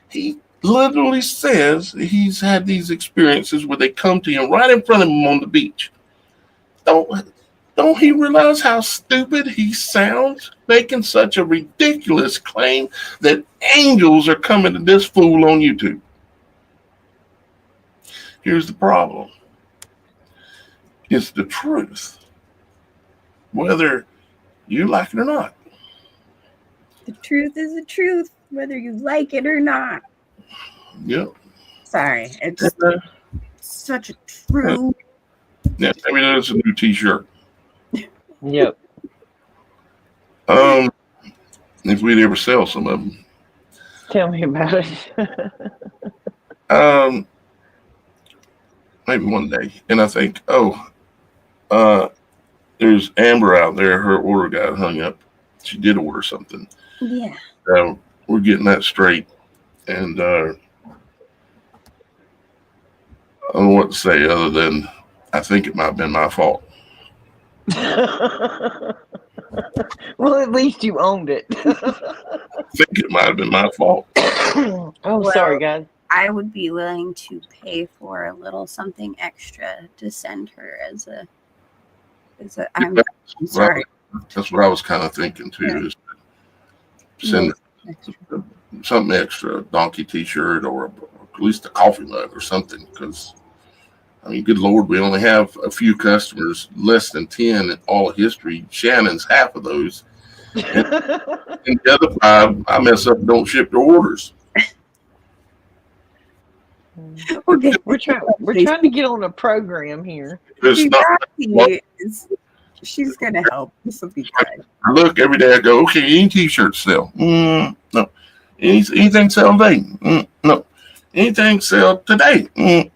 He literally says he's had these experiences where they come to him right in front of him on the beach. Don't he realize how stupid he sounds making such a ridiculous claim that angels are coming to this fool on YouTube? Here's the problem. It's the truth, whether you like it or not. The truth is the truth, whether you like it or not. Yep. Sorry, it's such a true. Yeah, maybe that's a new T-shirt. Yep. If we'd ever sell some of them. Tell me about it. Maybe one day. And I think, there's Amber out there. Her order got hung up. She did order something. Yeah. We're getting that straight. And I don't know what to say other than I think it might have been my fault. Well, at least you owned it. I think it might have been my fault. Sorry, guys. I would be willing to pay for a little something extra to send her as a I'm sorry. That's what I was kind of thinking too, is send something extra, a donkey T-shirt or at least a coffee mug or something, because good Lord, we only have a few customers, less than 10 in all history. Shannon's half of those. And the other 5, I mess up and don't ship their orders. We're trying to get on a program here. She's going to help. This will be good. I look every day, I go, okay, any T-shirts sell? No. Anything sell today? No. Anything sell today?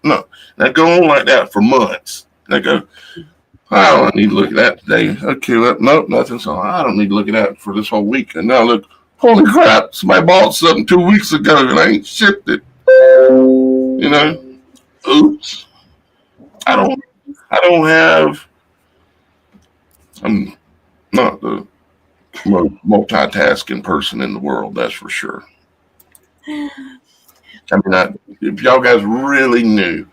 No. That go on like that for months. They go, I don't need to look at that today. Okay, well, nope, nothing. So I don't need to look at that for this whole week. And now look, holy crap, somebody bought something 2 weeks ago and I ain't shipped it. You know, oops. I don't have. I'm not the most multitasking person in the world. That's for sure. I mean, if y'all guys really knew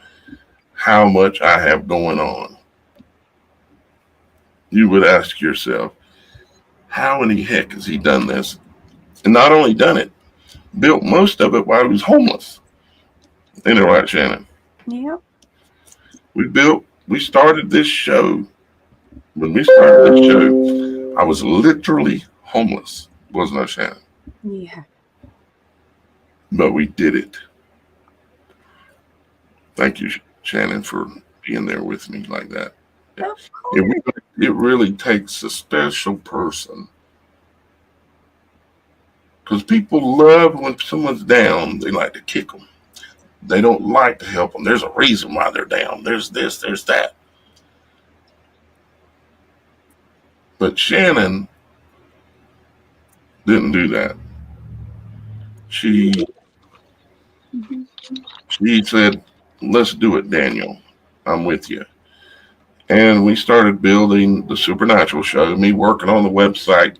how much I have going on, you would ask yourself, how in the heck has he done this? And not only done it, built most of it while he was homeless. Ain't it right, Shannon? Yep. We started this show. When we started this show, I was literally homeless, wasn't I, Shannon? Yeah. But we did it. Thank you, Shannon, for being there with me like that. It really takes a special person. Because people love when someone's down, they like to kick them. They don't like to help them. There's a reason why they're down. There's this, there's that. But Shannon didn't do that. She said, let's do it, Daniel. I'm with you. And we started building the Supernatural Show, me working on the website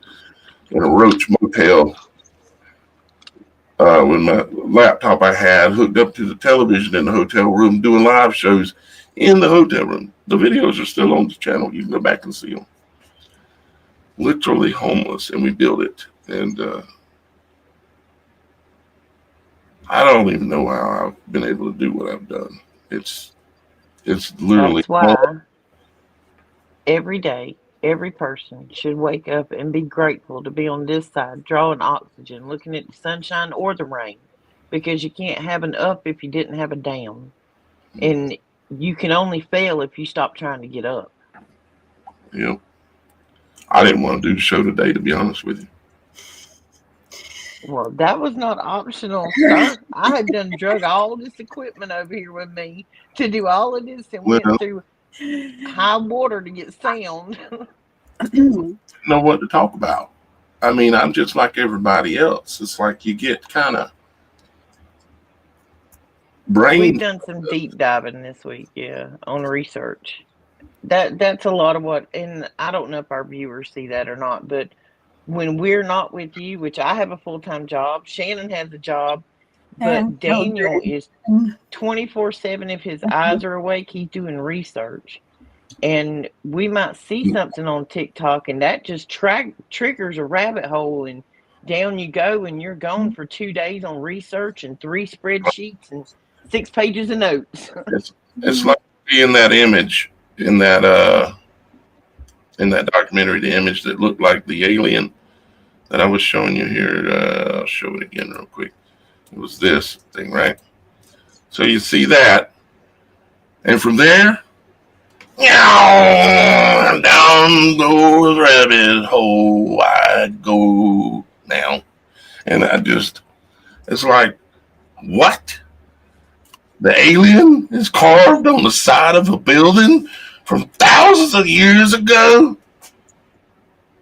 in a roach motel with my laptop I had hooked up to the television in the hotel room, doing live shows in the hotel room. The videos are still on the channel. You can go back and see them. Literally homeless, and we built it. And I don't even know how I've been able to do what I've done. It's literally. That's why every day, every person should wake up and be grateful to be on this side, drawing oxygen, looking at the sunshine or the rain, because you can't have an up if you didn't have a down, and you can only fail if you stop trying to get up. Yep. I didn't want to do the show today, to be honest with you. Well, that was not optional, sir. I had done drug all this equipment over here with me to do all of this and went through high water to get sound. Know what to talk about. I mean, I'm just like everybody else. It's like you get kind of brain. We've done some deep diving this week, on research. That's a lot of what, and I don't know if our viewers see that or not, but when we're not with you, which I have a full-time job, Shannon has a job, but Daniel is 24/7. If his eyes are awake, he's doing research. And we might see something on TikTok, and that just triggers a rabbit hole, and down you go, and you're gone for 2 days on research and 3 spreadsheets and 6 pages of notes. It's like seeing that image in that documentary, the image that looked like the alien that I was showing you here. I'll show it again real quick. It was this thing, right? So you see that, and from there, down those rabbit hole I go now. And it's like, what? The alien is carved on the side of a building from thousands of years ago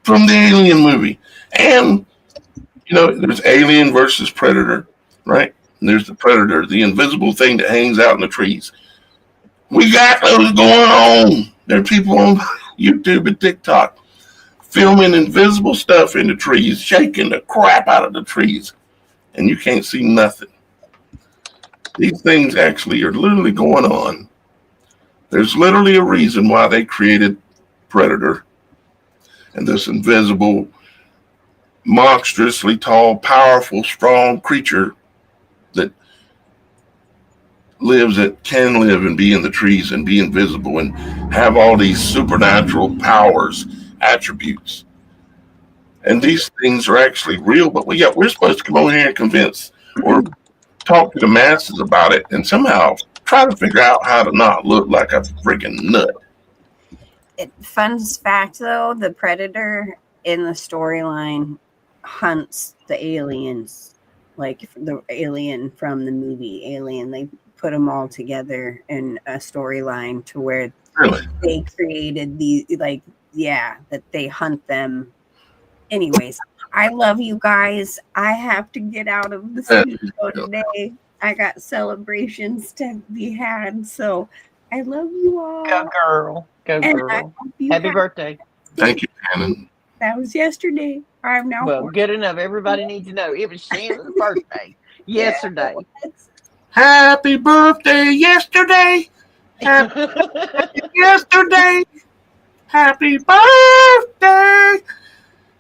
from the Alien movie. And, there's Alien versus Predator, right? And there's the Predator, the invisible thing that hangs out in the trees. We got those going on. There are people on YouTube and TikTok filming invisible stuff in the trees, shaking the crap out of the trees, and you can't see nothing. These things actually are literally going on. There's literally a reason why they created Predator and this invisible, monstrously tall, powerful, strong creature that can live and be in the trees and be invisible and have all these supernatural powers, attributes. And these things are actually real, but we're supposed to come over here and convince or talk to the masses about it and somehow try to figure out how to not look like a freaking nut. Fun fact, though, the Predator in the storyline hunts the aliens like the alien from the movie Alien. They put them all together in a storyline to where Really? they created the that they hunt them. Anyways, I love you guys. I have to get out of the Yeah. studio today. I got celebrations to be had, so I love you all. Go girl. Go And I girl. hope you Happy have birthday. Thank you, Shannon. That was yesterday. I'm now Well, 40. good enough. Everybody needs to know. It was Shannon's birthday yesterday. Happy birthday yesterday. Happy yesterday. Happy birthday,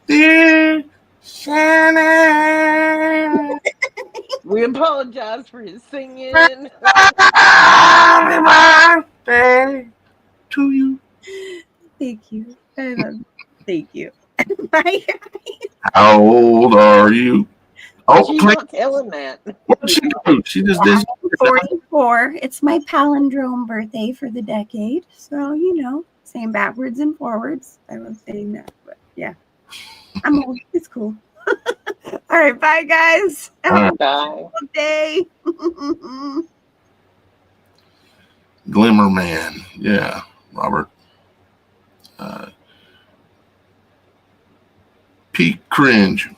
dear Shannon. We apologize for his singing. Happy birthday to you. Thank you. I love you. Thank you. Bye. How old are you? Oh, She's please. not telling that. Where'd she go? She just did. 44. It's my palindrome birthday for the decade. So, saying backwards and forwards. I was saying that, but yeah. I'm old. It's cool. All right. Bye, guys. Have a Bye. good day. Glimmer Man. Yeah, Robert. Peak Cringe.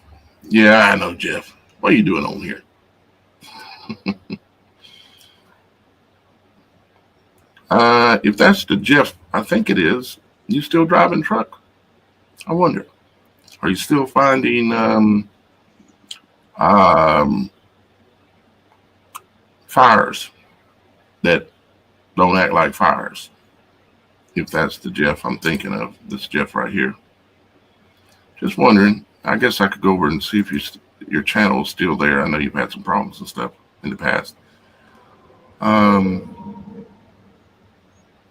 Yeah, I know, Jeff. What are you doing on here? If that's the Jeff, I think it is. You still driving truck? I wonder. Are you still finding fires that don't act like fires? If that's the Jeff I'm thinking of, this Jeff right here. Just wondering. I guess I could go over and see if your channel is still there. I know you've had some problems and stuff in the past.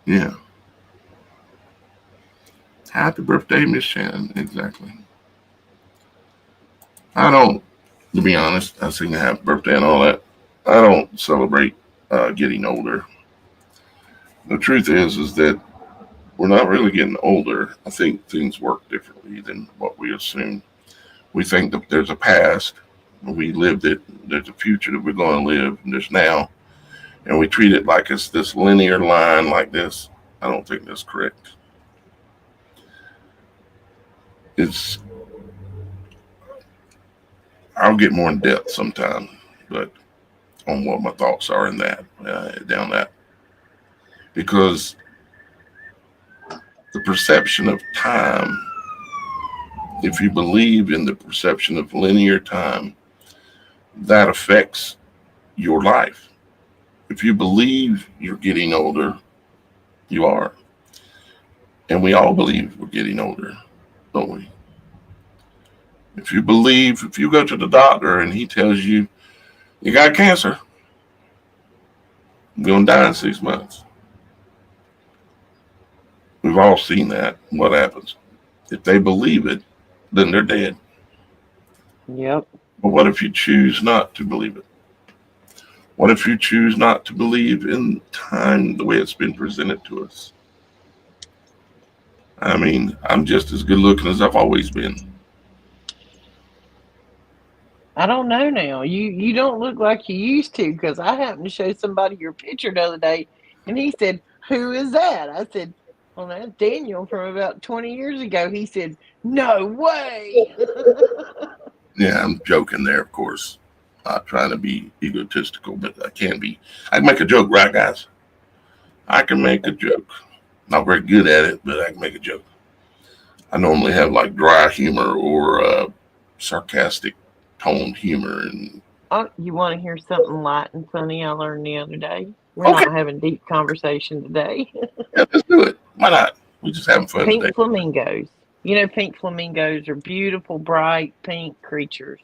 Yeah. Happy birthday, Miss Shannon. Exactly. I don't, to be honest, I sing a happy birthday and all that. I don't celebrate getting older. The truth is that we're not really getting older. I think things work differently than what we assume. We think that there's a past, we lived it, there's a future that we're going to live, and there's now. And we treat it like it's this linear line like this. I don't think that's correct. I'll get more in depth sometime, but on what my thoughts are in that, down that. Because the perception of time, if you believe in the perception of linear time, that affects your life. If you believe you're getting older, you are. And we all believe we're getting older, don't we? If you go to the doctor and he tells you, you got cancer, you're going to die in 6 months. We've all seen that. What happens? If they believe it, then they're dead. Yep. But what if you choose not to believe it? What if you choose not to believe in time the way it's been presented to us? I mean, I'm just as good looking as I've always been. I don't know now. You don't look like you used to, because I happened to show somebody your picture the other day, and he said, "Who is that?" I said, "Well, that's Daniel from about 20 years ago." He said, "No way." Yeah, I'm joking there, of course. Not trying to be egotistical, but I can be. I can make a joke, right, guys? I can make a joke. Not very good at it, but I can make a joke. I normally have like dry humor or sarcastic toned humor. And Oh, you want to hear something light and funny I learned the other day? We're okay, not having deep conversation today. yeah, let's do it. Why not? We're just having fun Pink today. flamingos. You know, pink flamingos are beautiful, bright pink creatures.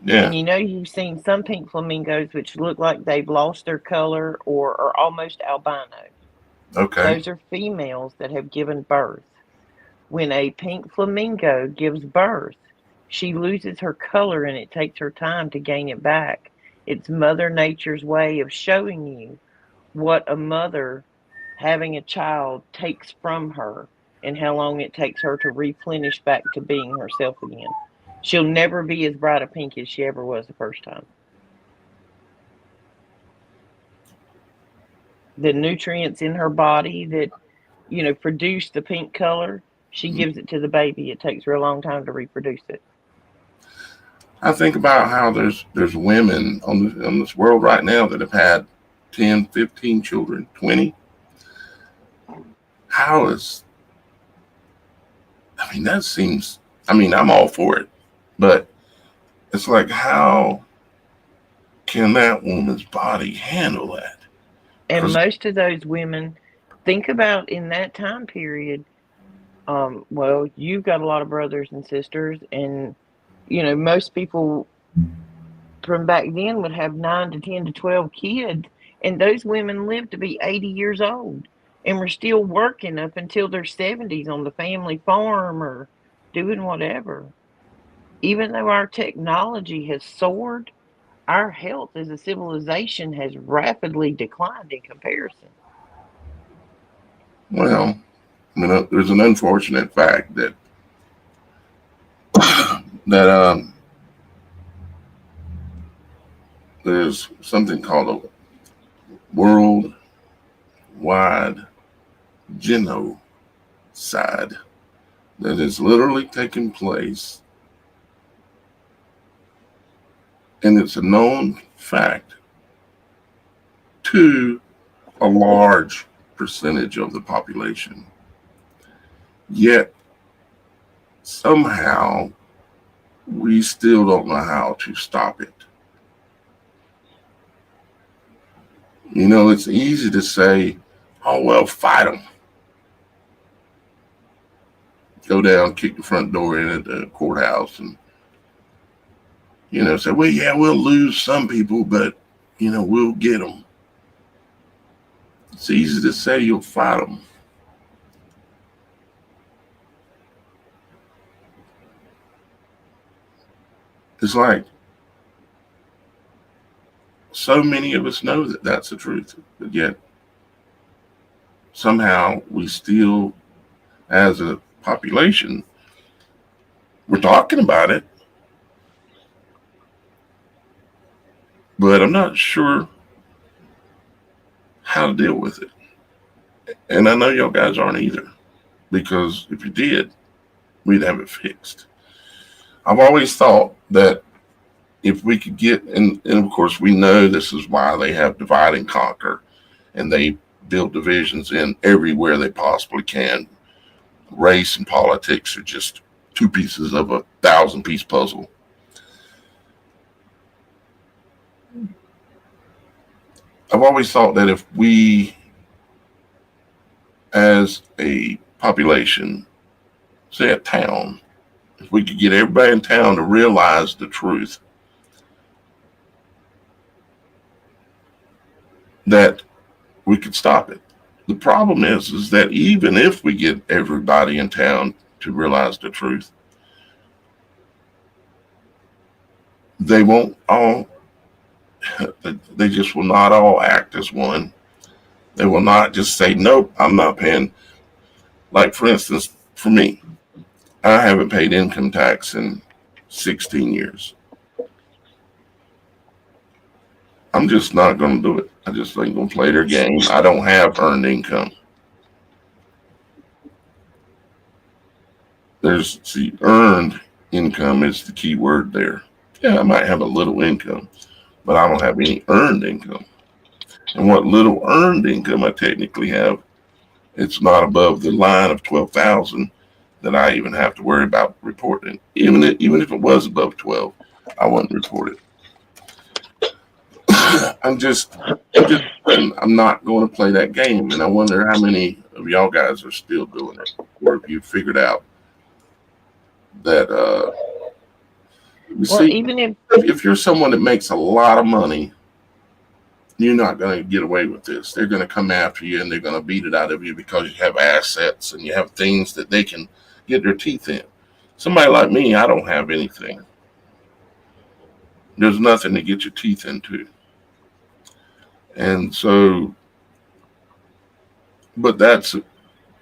Yeah. And you've seen some pink flamingos which look like they've lost their color or are almost albino. Okay. Those are females that have given birth. When a pink flamingo gives birth, she loses her color and it takes her time to gain it back. It's Mother Nature's way of showing you what a mother having a child takes from her and how long it takes her to replenish back to being herself again. She'll never be as bright a pink as she ever was the first time. the nutrients in her body that, produce the pink color. She gives it to the baby. It takes her a long time to reproduce it. I think about how there's women on this world right now that have had 10, 15 children, 20. That seems, I'm all for it, but it's like, how can that woman's body handle that? And most of those women, think about in that time period, well, you've got a lot of brothers and sisters, and, most people from back then would have 9 to 10 to 12 kids, and those women lived to be 80 years old and were still working up until their 70s on the family farm or doing whatever. Even though our technology has soared, our health as a civilization has rapidly declined in comparison. Well, there's an unfortunate fact that there's something called a worldwide genocide that is literally taking place, and it's a known fact to a large percentage of the population. Yet somehow we still don't know how to stop it. It's easy to say, oh, well, fight them. Go down, kick the front door in at the courthouse and, say, well, yeah, we'll lose some people, but, we'll get them. It's easy to say you'll fight them. It's like so many of us know that that's the truth, but yet somehow we still, as a population, we're talking about it, but I'm not sure how to deal with it. And I know y'all guys aren't either, because if you did, we'd have it fixed. I've always thought that if we could get, and of course we know this is why they have divide and conquer, and they build divisions in everywhere they possibly can. Race and politics are just 2 pieces of a 1,000-piece puzzle. I've always thought that if we, as a population, say a town, if we could get everybody in town to realize the truth, that we could stop it. The problem is that even if we get everybody in town to realize the truth, they won't all, they just will not all act as one. They will not just say, nope, I'm not paying. Like, for instance, for me, I haven't paid income tax in 16 years. I'm just not going to do it. I just ain't going to play their game. I don't have earned income. Earned income is the key word there. Yeah, I might have a little income, but I don't have any earned income. And what little earned income I technically have, it's not above the line of 12,000 that I even have to worry about reporting. Even if it was above 12, I wouldn't report it. I'm not going to play that game. And I wonder how many of y'all guys are still doing it, or if you figured out that, even if you're someone that makes a lot of money, you're not going to get away with this. They're going to come after you and they're going to beat it out of you because you have assets and you have things that they can get their teeth in. Somebody like me, I don't have anything. There's nothing to get your teeth into. And so, but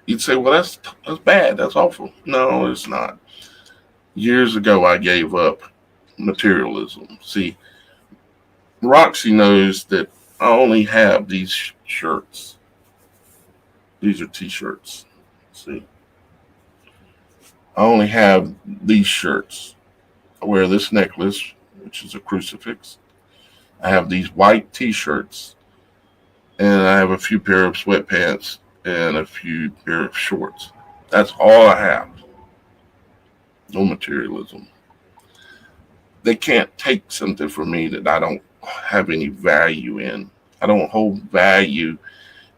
you'd say, well, that's bad. That's awful. No, it's not. Years ago, I gave up materialism. See, Roxy knows that I only have these shirts. These are t-shirts. See, I only have these shirts. I wear this necklace, which is a crucifix. I have these white t-shirts, and I have a few pair of sweatpants and a few pair of shorts. That's all I have. No materialism. They can't take something from me that I don't have any value in. I don't hold value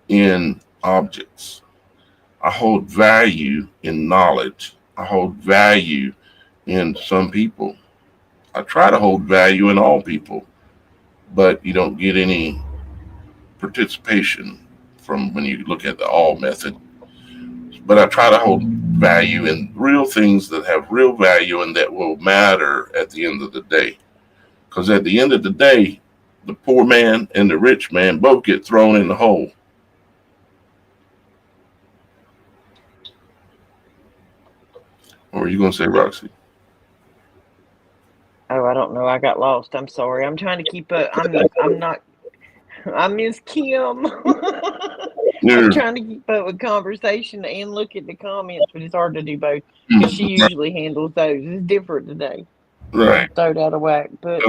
in objects. I hold value in knowledge. I hold value in some people. I try to hold value in all people, but you don't get any participation from when you look at the all method. But I try to hold value in real things that have real value and that will matter at the end of the day. Because at the end of the day, the poor man and the rich man both get thrown in the hole. What were you going to say, Roxy? Oh, I don't know. I got lost. I'm sorry. I'm trying to keep up. I'm not. I miss Kim. I'm trying to keep up with conversation and look at the comments, but it's hard to do both because she usually handles those. It's different today. Right. Thrown out of whack. But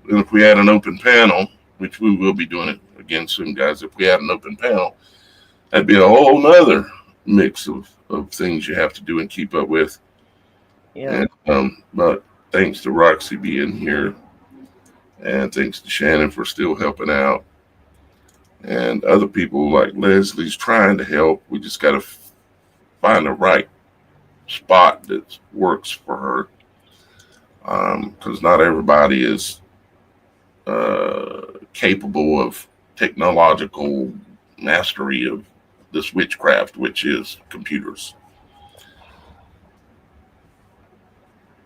if we had an open panel, which we will be doing it again soon, guys, if we had an open panel, that'd be a whole nother mix of things you have to do and keep up with. Yeah. And, but thanks to Roxy being here, and thanks to Shannon for still helping out, and other people like Leslie's trying to help. We just got to find the right spot that works for her, because not everybody is capable of technological mastery of this witchcraft, which is computers.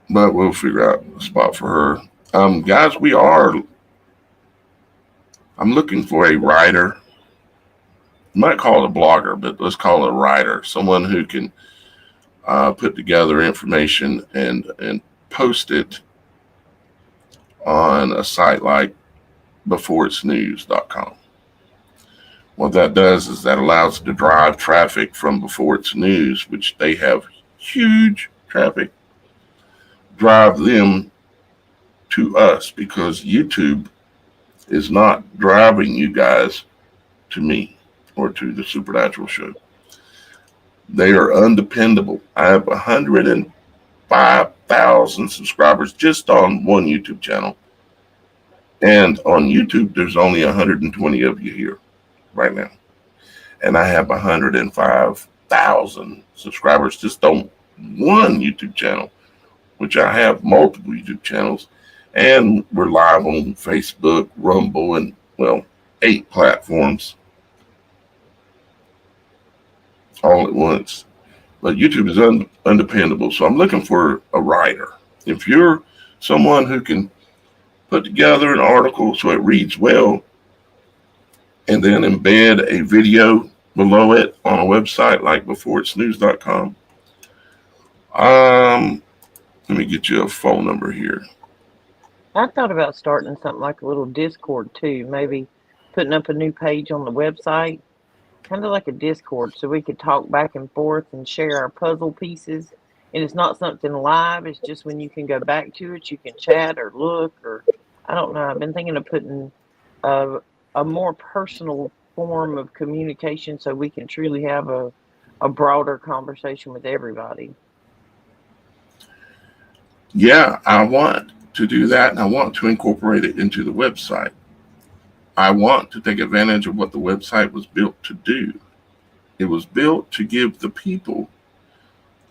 But we'll figure out a spot for her. Guys, I'm looking for a writer. You might call it a blogger, but let's call it a writer. Someone who can put together information and post it on a site like beforeitsnews.com. What that does is that allows it to drive traffic from Before It's News, which they have huge traffic, drive them to us, because YouTube is not driving you guys to me or to the Supernatural Show. They are undependable. I have 105,000 subscribers just on one YouTube channel. And on YouTube, there's only 120 of you here right now. And I have 105,000 subscribers just on one YouTube channel, which I have multiple YouTube channels. And we're live on Facebook, Rumble, and, 8 platforms all at once. But YouTube is undependable. So I'm looking for a writer. If you're someone who can put together an article so it reads well, and then embed a video below it on a website like beforeitsnews.com. Let me get you a phone number here. I thought about starting something like a little Discord too. Maybe putting up a new page on the website, kind of like a Discord, so we could talk back and forth and share our puzzle pieces. And it's not something live. It's just when you can go back to it, you can chat or look, or I don't know. I've been thinking of putting a more personal form of communication so we can truly have a broader conversation with everybody. Yeah, I want to do that, and I want to incorporate it into the website. I want to take advantage of what the website was built to do. It was built to give the people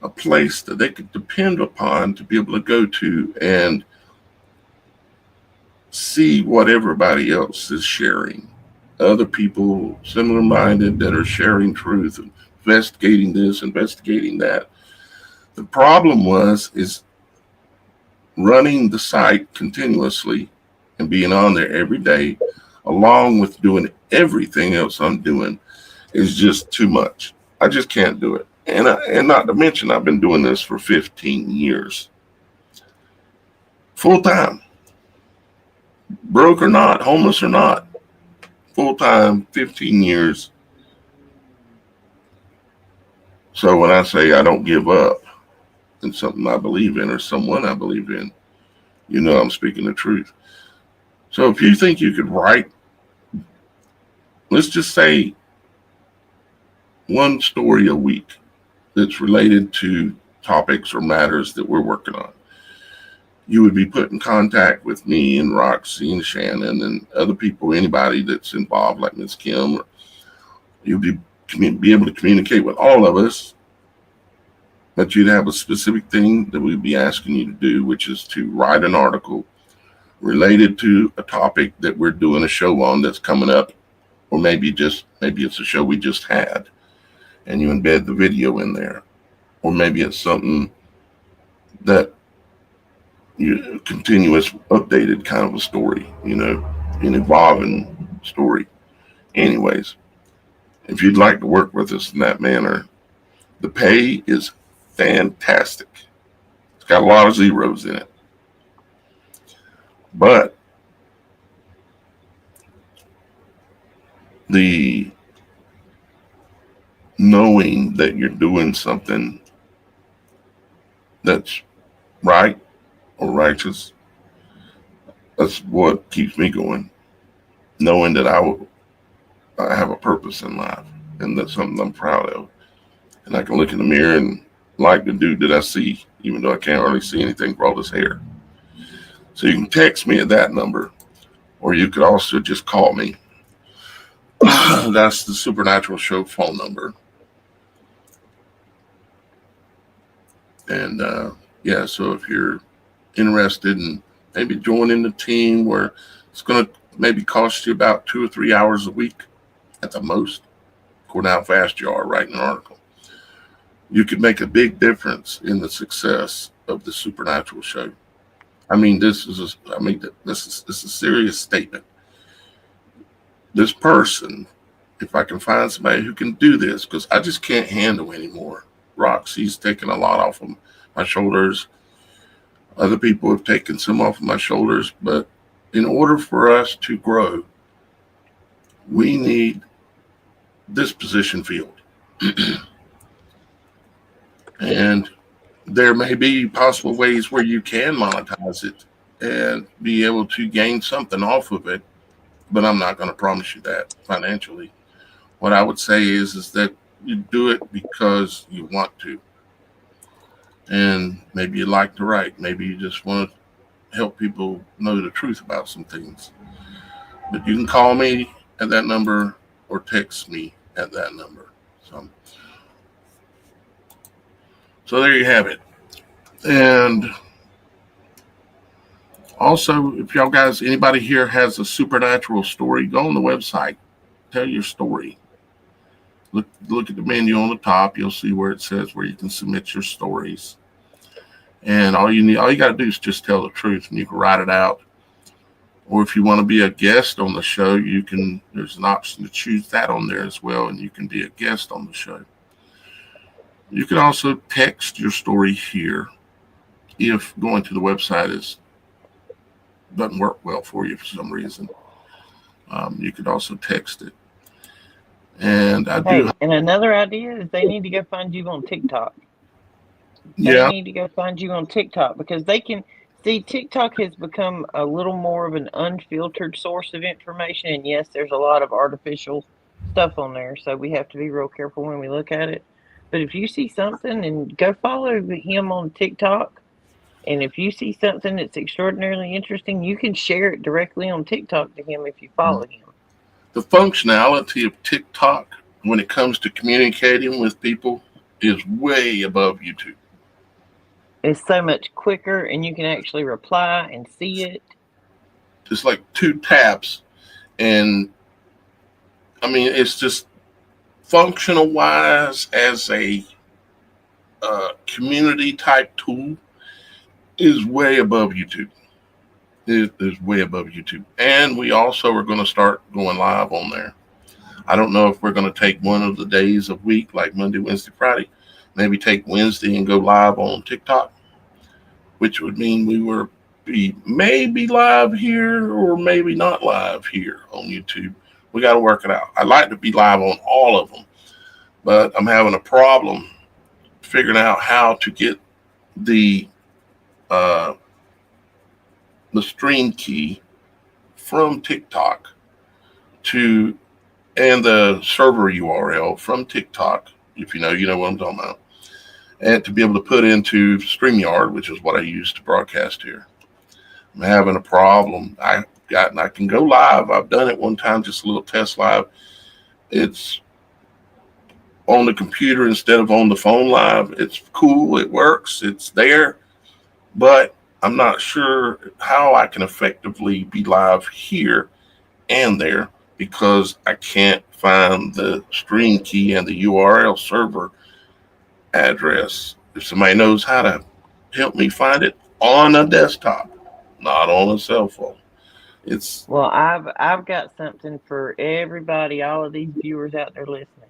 a place that they could depend upon to be able to go to and see what everybody else is sharing. Other people similar minded that are sharing truth, investigating this, investigating that. The problem is running the site continuously and being on there every day, along with doing everything else I'm doing, is just too much. I just can't do it. And not to mention, I've been doing this for 15 years. Full time. Broke or not, homeless or not, full-time, 15 years. So when I say I don't give up in something I believe in or someone I believe in, you know I'm speaking the truth. So if you think you could write, let's just say, one story a week that's related to topics or matters that we're working on, you would be put in contact with me and Roxy and Shannon and other people, anybody that's involved, like Miss Kim. You'd be able to communicate with all of us, but you'd have a specific thing that we'd be asking you to do, which is to write an article related to a topic that we're doing a show on that's coming up, or maybe it's a show we just had, and you embed the video in there, or maybe it's something that you continuous updated kind of a story, you know, an evolving story. Anyways, if you'd like to work with us in that manner, the pay is fantastic. It's got a lot of zeros in it, but the knowing that you're doing something that's right or righteous, that's what keeps me going. Knowing that I have a purpose in life, and that's something I'm proud of. And I can look in the mirror and like the dude that I see, even though I can't really see anything for all this hair. So you can text me at that number, or you could also just call me. That's the Supernatural Show phone number. And yeah, so if you're interested in maybe joining the team, where it's going to maybe cost you about 2 or 3 hours a week at the most, according to how fast you are writing an article, you could make a big difference in the success of the Supernatural Show. I mean, this is a serious statement. This person, if I can find somebody who can do this, because I just can't handle anymore. Roxy's taken a lot off of my shoulders. Other people have taken some off of my shoulders, but in order for us to grow, we need this position filled. And there may be possible ways where you can monetize it and be able to gain something off of it, but I'm not going to promise you that financially. What I would say is that you do it because you want to. And maybe you like to write. Maybe you just want to help people know the truth about some things. But you can call me at that number or text me at that number. So there you have it. And also, if y'all guys, anybody here has a supernatural story, go on the website, tell your story. Look at the menu on the top. You'll see where it says where you can submit your stories. And all you got to do is just tell the truth, and you can write it out. Or if you want to be a guest on the show, there's an option to choose that on there as well, and you can be a guest on the show. You can also text your story here if going to the website doesn't work well for you for some reason. You could also text it. And and another idea is they need to go find you on TikTok. They need to go find you on TikTok, because they can see TikTok has become a little more of an unfiltered source of information. And yes, there's a lot of artificial stuff on there, so we have to be real careful when we look at it. But if you see something, and go follow him on TikTok, and if you see something that's extraordinarily interesting, you can share it directly on TikTok to him if you follow him. The functionality of TikTok when it comes to communicating with people is way above YouTube. It's so much quicker, and you can actually reply and see it. Just like 2 taps. And I mean, it's just functional wise as a community type tool is way above YouTube. It is way above YouTube. And we also are going to start going live on there. I don't know if we're going to take one of the days a week, like Monday, Wednesday, Friday, maybe take Wednesday and go live on TikTok, which would mean we were maybe live here or maybe not live here on YouTube. We got to work it out. I'd like to be live on all of them, but I'm having a problem figuring out how to get the stream key from TikTok to, and the server URL from TikTok, if you know what I'm talking about, and to be able to put into StreamYard, which is what I use to broadcast here. I'm having a problem. I can go live. I've done it one time, just a little test live. It's on the computer instead of on the phone live. It's cool. It works. It's there. But I'm not sure how I can effectively be live here and there because I can't find the stream key and the URL server address. If somebody knows how to help me find it on a desktop, not on a cell phone. Well, I've got something for everybody, all of these viewers out there listening.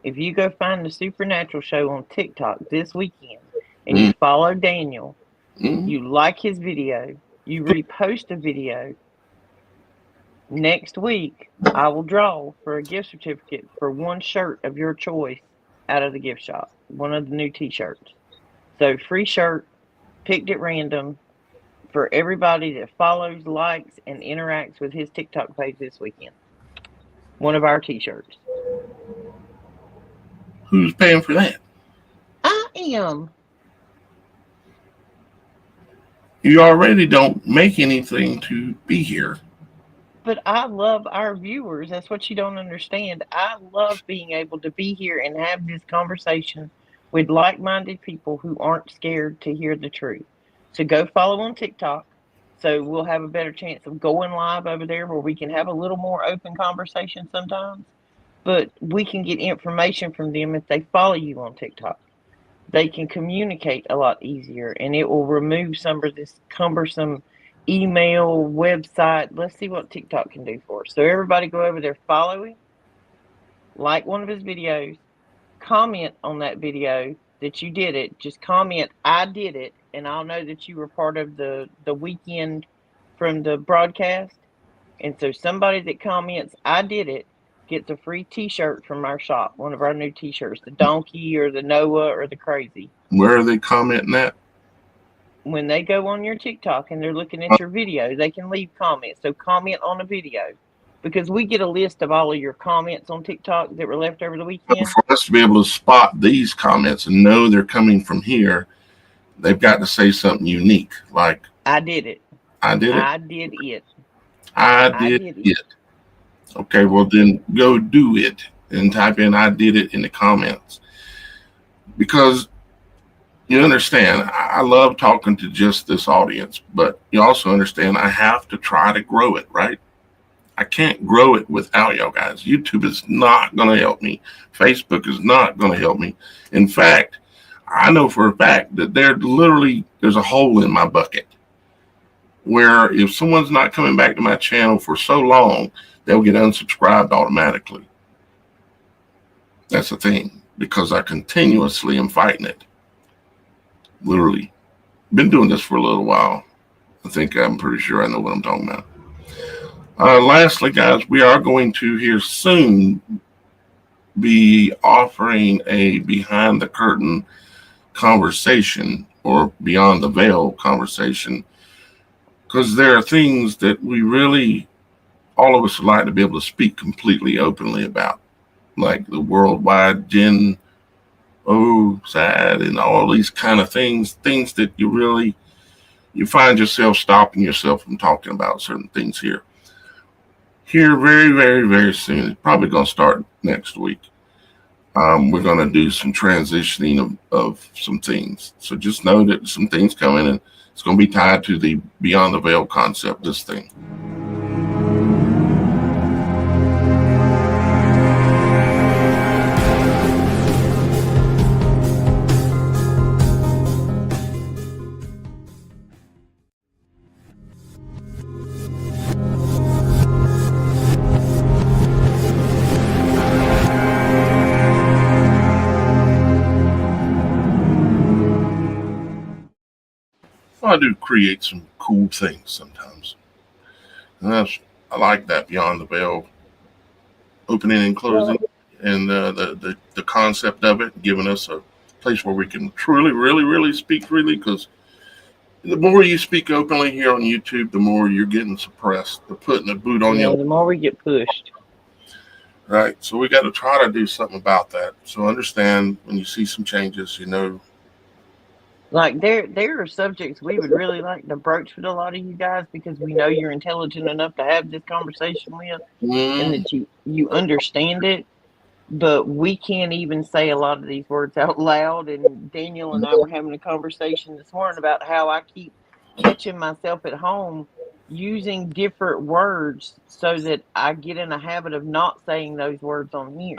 If you go find the Supernatural Show on TikTok this weekend and you follow Daniel, you like his video, you repost a video, next week I will draw for a gift certificate for one shirt of your choice out of the gift shop, one of the new t-shirts. So free shirt, picked at random, for everybody that follows, likes, and interacts with his TikTok page this weekend. One of our t-shirts. Who's paying for that? I am. You already don't make anything to be here. But I love our viewers. That's what you don't understand. I love being able to be here and have this conversation with like-minded people who aren't scared to hear the truth. So go follow on TikTok. So we'll have a better chance of going live over there where we can have a little more open conversation sometimes. But we can get information from them if they follow you on TikTok. They can communicate a lot easier, and it will remove some of this cumbersome email, website. Let's see what TikTok can do for us. So everybody go over there, follow him, like one of his videos, comment on that video that you did it. Just comment, I did it, and I'll know that you were part of the weekend from the broadcast. And so somebody that comments, I did it, gets a free t-shirt from our shop, one of our new t-shirts, the donkey or the Noah or the crazy. Where are they commenting at? When they go on your TikTok and they're looking at your video, they can leave comments. So comment on a video, because we get a list of all of your comments on TikTok that were left over the weekend. For us to be able to spot these comments and know they're coming from here, they've got to say something unique, like I did it. I did it. I did it. I did it. Okay, well then go do it and type in I did it in the comments. Because you understand, I love talking to just this audience, but you also understand I have to try to grow it, right? I can't grow it without y'all guys. YouTube is not going to help me. Facebook is not going to help me. In fact, I know for a fact that there's a hole in my bucket where if someone's not coming back to my channel for so long, they'll get unsubscribed automatically. That's the thing, because I continuously am fighting it. Literally. Been doing this for a little while. I'm pretty sure I know what I'm talking about. Lastly, guys, we are going to here soon be offering a behind the curtain conversation or beyond the veil conversation, because there are things that we really, all of us would like to be able to speak completely openly about, like the worldwide genocide and all these kind of things that you find yourself stopping yourself from talking about certain things here very, very, very soon. It's probably going to start next week. We're going to do some transitioning of some things. So just know that some things coming, and it's going to be tied to the beyond the veil concept, this thing. I do create some cool things sometimes. And I like that beyond the veil opening and closing, and the concept of it, giving us a place where we can truly, really speak freely. Because the more you speak openly here on YouTube, the more you're getting suppressed. They're putting a boot on you. The more we get pushed. Right. So we got to try to do something about that. So understand when you see some changes, Like there are subjects we would really like to broach with a lot of you guys, because we know you're intelligent enough to have this conversation with, and that you understand it. But we can't even say a lot of these words out loud. And Daniel and I were having a conversation this morning about how I keep catching myself at home using different words so that I get in a habit of not saying those words on here,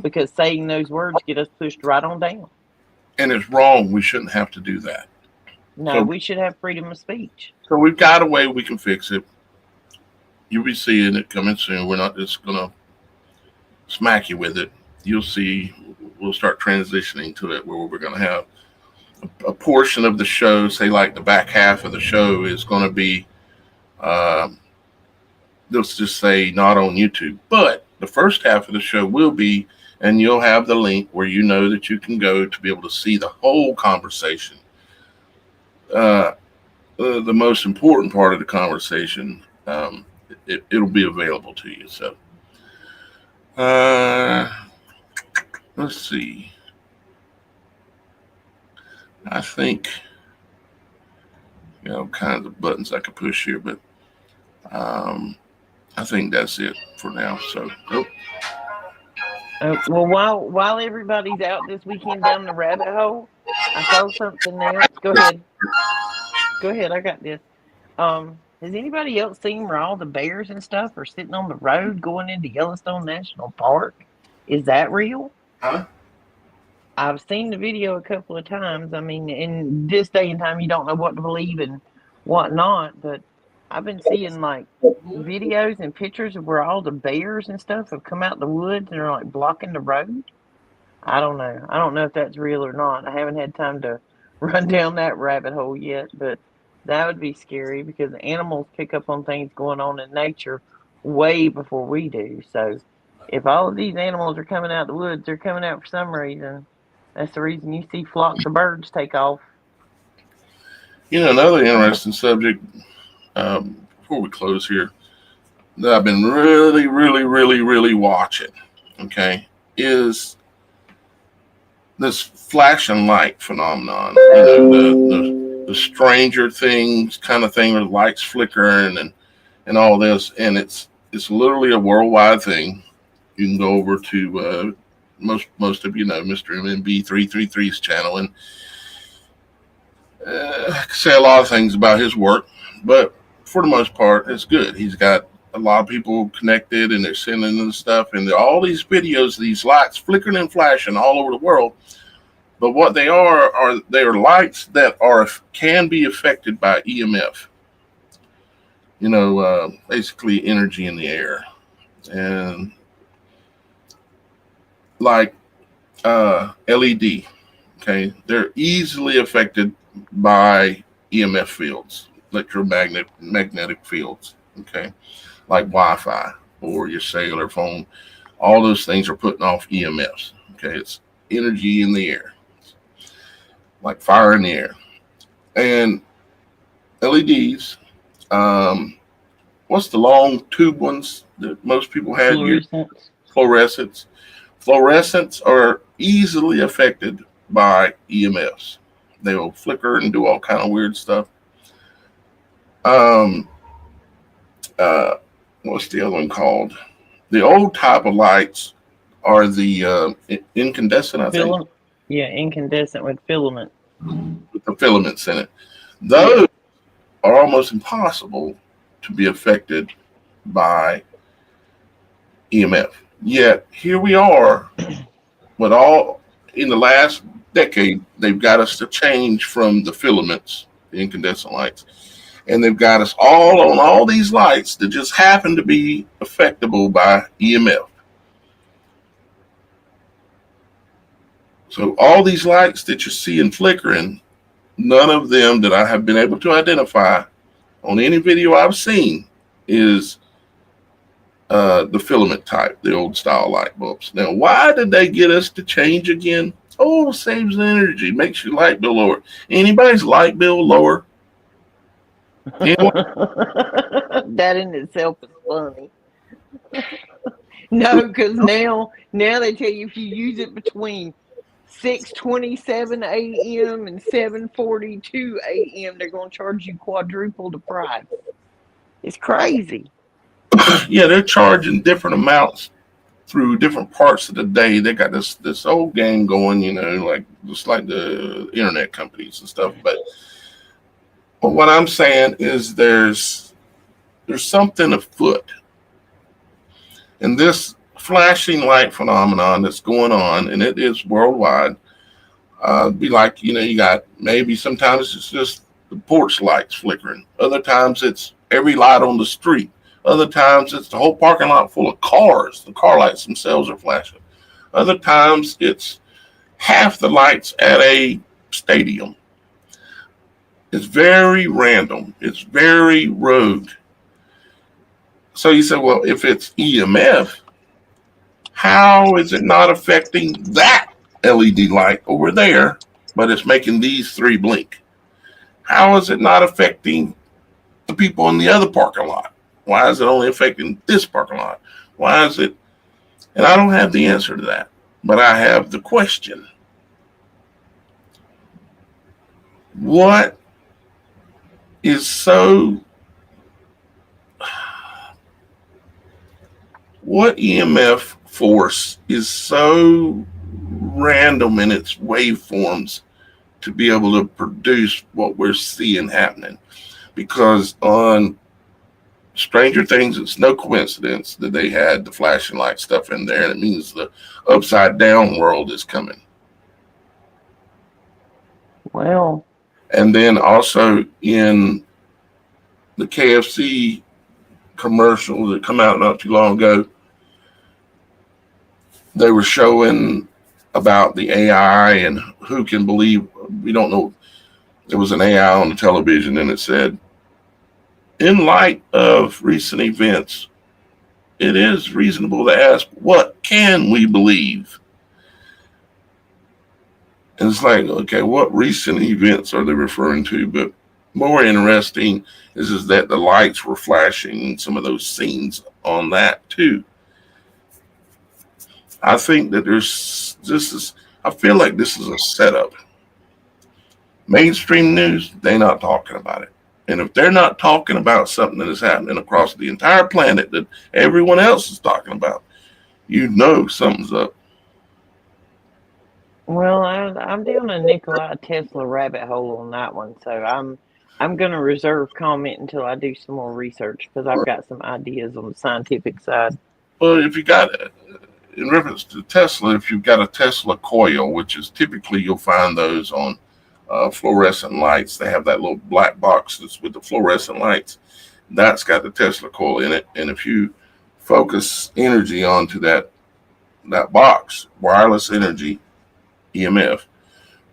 because saying those words get us pushed right on down. and it's wrong. We shouldn't have to do that. No, we should have freedom of speech. So we've got a way we can fix it. You'll be seeing it coming soon. We're not just going to smack you with it. You'll see we'll start transitioning to it, where we're going to have a portion of the show, say like the back half of the show is going to be, let's just say not on YouTube, but the first half of the show will be, and you'll have the link where you know that you can go to be able to see the whole conversation. The most important part of the conversation, it'll be available to you. So let's see. I think all kinds of buttons I could push here, but I think that's it for now. So well, while everybody's out this weekend down the rabbit hole, I saw something else. Go ahead. I got this. Has anybody else seen where all the bears and stuff are sitting on the road going into Yellowstone National Park? Is that real? Huh? I've seen the video a couple of times. I mean, in this day and time, you don't know what to believe and what not, but I've been seeing like videos and pictures of where all the bears and stuff have come out the woods and are like blocking the road. I don't know. I don't know if that's real or not. I haven't had time to run down that rabbit hole yet, but that would be scary, because animals pick up on things going on in nature way before we do. So if all of these animals are coming out the woods, they're coming out for some reason. That's the reason you see flocks of birds take off. another interesting subject, before we close here, that I've been really watching, okay, is this flashing light phenomenon. The Stranger Things kind of thing, with lights flickering and all this, and it's literally a worldwide thing. You can go over to most of you know Mr. MMB 333's channel, and I can say a lot of things about his work, but for the most part, it's good. He's got a lot of people connected, and they're sending them stuff, and all these videos, these lights flickering and flashing all over the world. But what they are they are lights that can be affected by EMF. Basically energy in the air, and like LED. Okay, they're easily affected by EMF fields, magnetic fields. Okay, like Wi-Fi or your cellular phone. All those things are putting off EMFs. Okay, it's energy in the air, like fire in the air. And LEDs, what's the long tube ones that most people had? Fluorescents. Fluorescents are easily affected by EMFs. They will flicker and do all kind of weird stuff. What's the other one called? The old type of lights are the incandescent, I think. Yeah, incandescent with filament. With the filaments in it. Those are almost impossible to be affected by EMF. Yet here we are, but all in the last decade, they've got us to change from the filaments, the incandescent lights, and they've got us all on all these lights that just happen to be affectable by EMF. So all these lights that you're seeing flickering, none of them that I have been able to identify on any video I've seen is the filament type, the old style light bulbs. Now, why did they get us to change again? Oh, saves energy, makes your light bill lower. Anybody's light bill lower? That in itself is funny. No, because now they tell you if you use it between 6:27 a.m. and 7:42 a.m., they're going to charge you quadruple the price. It's crazy. Yeah, they're charging different amounts through different parts of the day. They got this whole game going, like just like the internet companies and stuff. But what I'm saying is there's something afoot. And this flashing light phenomenon that's going on, and it is worldwide, be like, you got maybe sometimes it's just the porch lights flickering. Other times it's every light on the street. Other times it's the whole parking lot full of cars. The car lights themselves are flashing. Other times it's half the lights at a stadium. It's very random. It's very rogue. So you say, well, if it's EMF, how is it not affecting that LED light over there, but it's making these three blink? How is it not affecting the people in the other parking lot? Why is it only affecting this parking lot? Why is it? And I don't have the answer to that, but I have the question. What is so... What EMF force is so random in its waveforms to be able to produce what we're seeing happening? Because on Stranger Things, it's no coincidence that they had the flashing light stuff in there, and it means the upside down world is coming. Well, and then also in the KFC commercial that come out not too long ago, they were showing about the AI and who can believe. We don't know. There was an AI on the television, and it said, in light of recent events, it is reasonable to ask, what can we believe? And it's like, okay, what recent events are they referring to? But more interesting is that the lights were flashing in some of those scenes on that too. I think that I feel like this is a setup. Mainstream news, they're not talking about it. And if they're not talking about something that is happening across the entire planet that everyone else is talking about, you know something's up. Well, I'm doing a Nikola Tesla rabbit hole on that one, so I'm going to reserve comment until I do some more research because I've got some ideas on the scientific side. Well, if you got, in reference to Tesla, if you've got a Tesla coil, which is typically you'll find those on fluorescent lights. They have that little black box that's with the fluorescent lights. That's got the Tesla coil in it. And if you focus energy onto that box, wireless energy, EMF,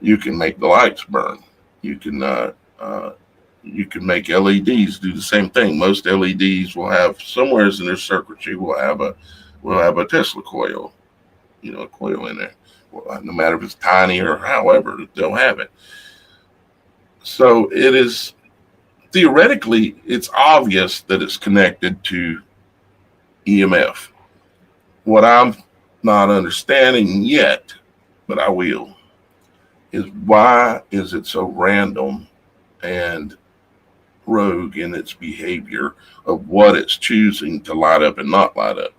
you can make the lights burn. You can make LEDs do the same thing. Most LEDs will have somewhere in their circuitry will have a Tesla coil, a coil in there. Well, no matter if it's tiny or however, they'll have it. So it is theoretically, it's obvious that it's connected to EMF. What I'm not understanding yet, but I will, is why is it so random and rogue in its behavior of what it's choosing to light up and not light up?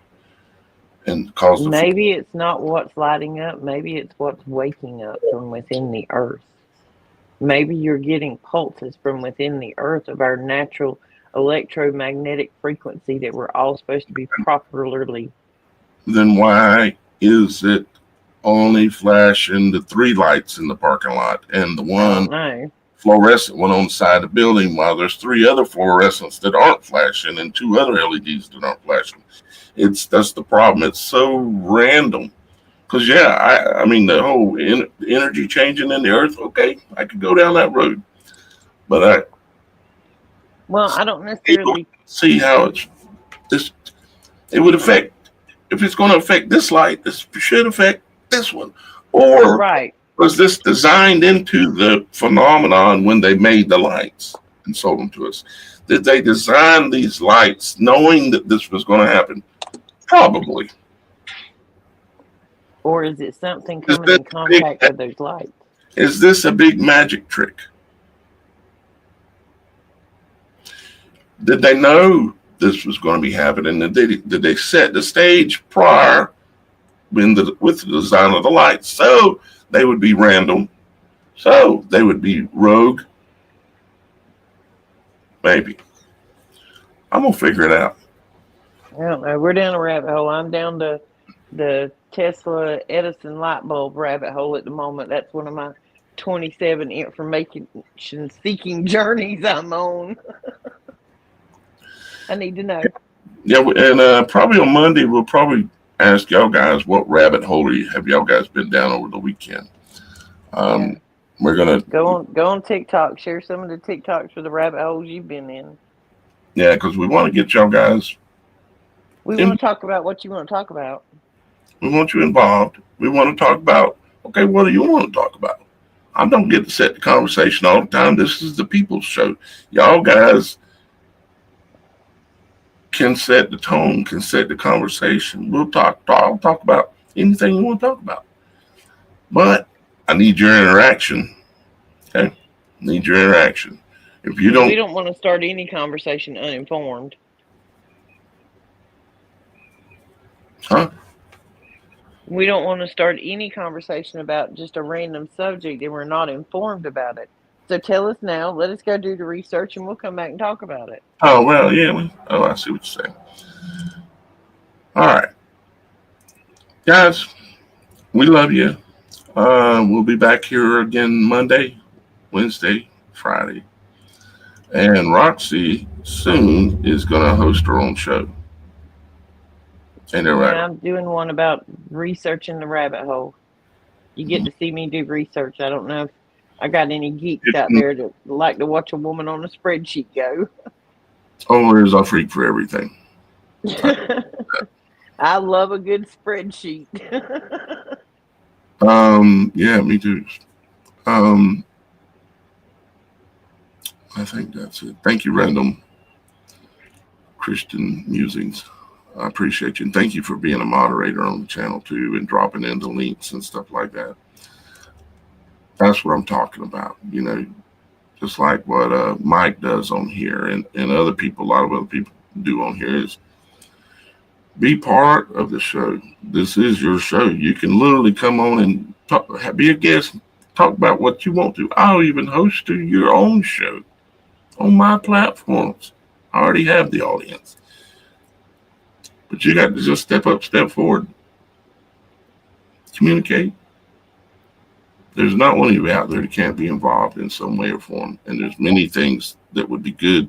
And cause maybe it's not what's lighting up. Maybe it's what's waking up from within the earth. Maybe you're getting pulses from within the earth of our natural electromagnetic frequency that we're all supposed to be properly. Then why is it only flashing the three lights in the parking lot and the one fluorescent one on the side of the building while there's three other fluorescents that aren't flashing and two other LEDs that aren't flashing? That's the problem. It's so random. Because, I mean, the whole energy changing in the earth, okay, I could go down that road. But I don't necessarily see how it would affect, if it's going to affect this light, this should affect this one. Or Right. was this designed into the phenomenon when they made the lights and sold them to us? Did they design these lights knowing that this was going to happen? Probably. Or is it something coming in contact with those lights? Is this a big magic trick? Did they know this was going to be happening? Did they set the stage prior with the design of the lights so they would be random, so they would be rogue? Maybe. I'm going to figure it out. I don't know. We're down a rabbit hole. I'm down to the Tesla Edison light bulb rabbit hole at the moment. That's one of my 27 information-seeking journeys I'm on. I need to know. Yeah, and probably on Monday we'll probably ask y'all guys what rabbit hole have y'all guys been down over the weekend. We're gonna go on TikTok. Share some of the TikToks for the rabbit holes you've been in. Yeah, because we want to get y'all guys. We want to talk about what you want to talk about. We want you involved. We want to talk about, okay, what do you want to talk about? I don't get to set the conversation all the time. This is the people's show. Y'all guys can set the tone, can set the conversation. I'll talk about anything you want to talk about. But I need your interaction. Okay? Need your interaction. If you don't, we don't want to start any conversation uninformed. Huh? We don't want to start any conversation about just a random subject and we're not informed about it. So tell us now. Let us go do the research and we'll come back and talk about it. Oh, well, yeah. I see what you're saying. All right. Guys, we love you. We'll be back here again Monday, Wednesday, Friday. And Roxy soon is going to host her own show. Ain't that right? I'm doing one about researching the rabbit hole. You get to see me do research. I don't know if I got any geeks out there that like to watch a woman on a spreadsheet go. Oh, there's a freak for everything. I love a good spreadsheet. Yeah, me too. I think that's it. Thank you, Random Christian Musings. I appreciate you. And thank you for being a moderator on the channel too and dropping in the links and stuff like that. That's what I'm talking about. You know, just like what Mike does on here and other people, a lot of other people do on here is be part of the show. This is your show. You can literally come on and talk, be a guest, talk about what you want to. I'll even host your own show on my platforms. I already have the audience. But you got to just step up, step forward, communicate. There's not one of you out there that can't be involved in some way or form. And there's many things that would be good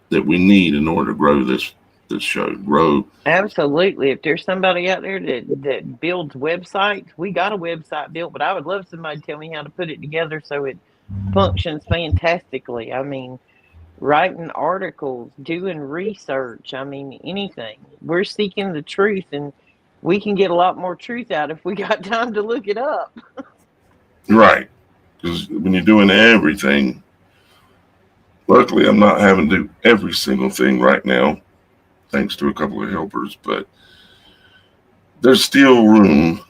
that we need in order to grow this show. Grow. Absolutely. If there's somebody out there that builds websites, we got a website built, but I would love somebody to tell me how to put it together so it functions fantastically. I mean, writing articles, doing research, I mean, anything. We're seeking the truth, and we can get a lot more truth out if we got time to look it up. Right. Because when you're doing everything, luckily I'm not having to do every single thing right now, thanks to a couple of helpers, but there's still room.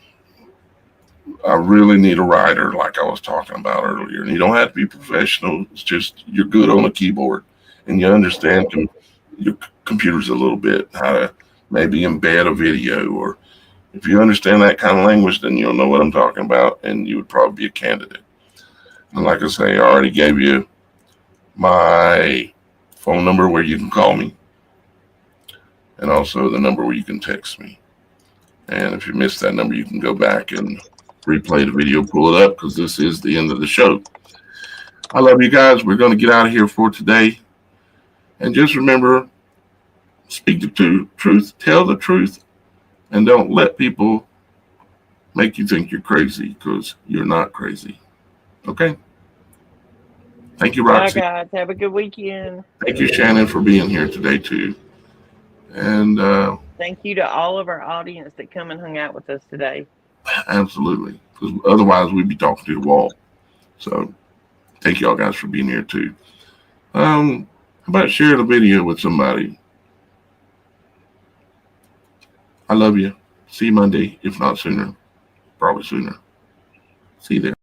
I really need a writer, like I was talking about earlier. And you don't have to be professional. It's just you're good on a keyboard and you understand your computers a little bit, how to maybe embed a video. Or if you understand that kind of language, then you'll know what I'm talking about and you would probably be a candidate. And like I say, I already gave you my phone number where you can call me and also the number where you can text me. And if you missed that number, you can go back and replay the video, pull it up, because this is the end of the show. I love you guys. We're going to get out of here for today. And just remember, speak the truth, tell the truth, and don't let people make you think you're crazy, because you're not crazy. Okay? Thank you, Roxy. Bye, guys. Have a good weekend. Thank you, Shannon, for being here today, too. And Thank you to all of our audience that come and hung out with us today. absolutely, because otherwise we'd be talking to the wall. So thank y'all guys for being here too. How about share the video with somebody? I love you. See you Monday, if not sooner. Probably sooner. See you there.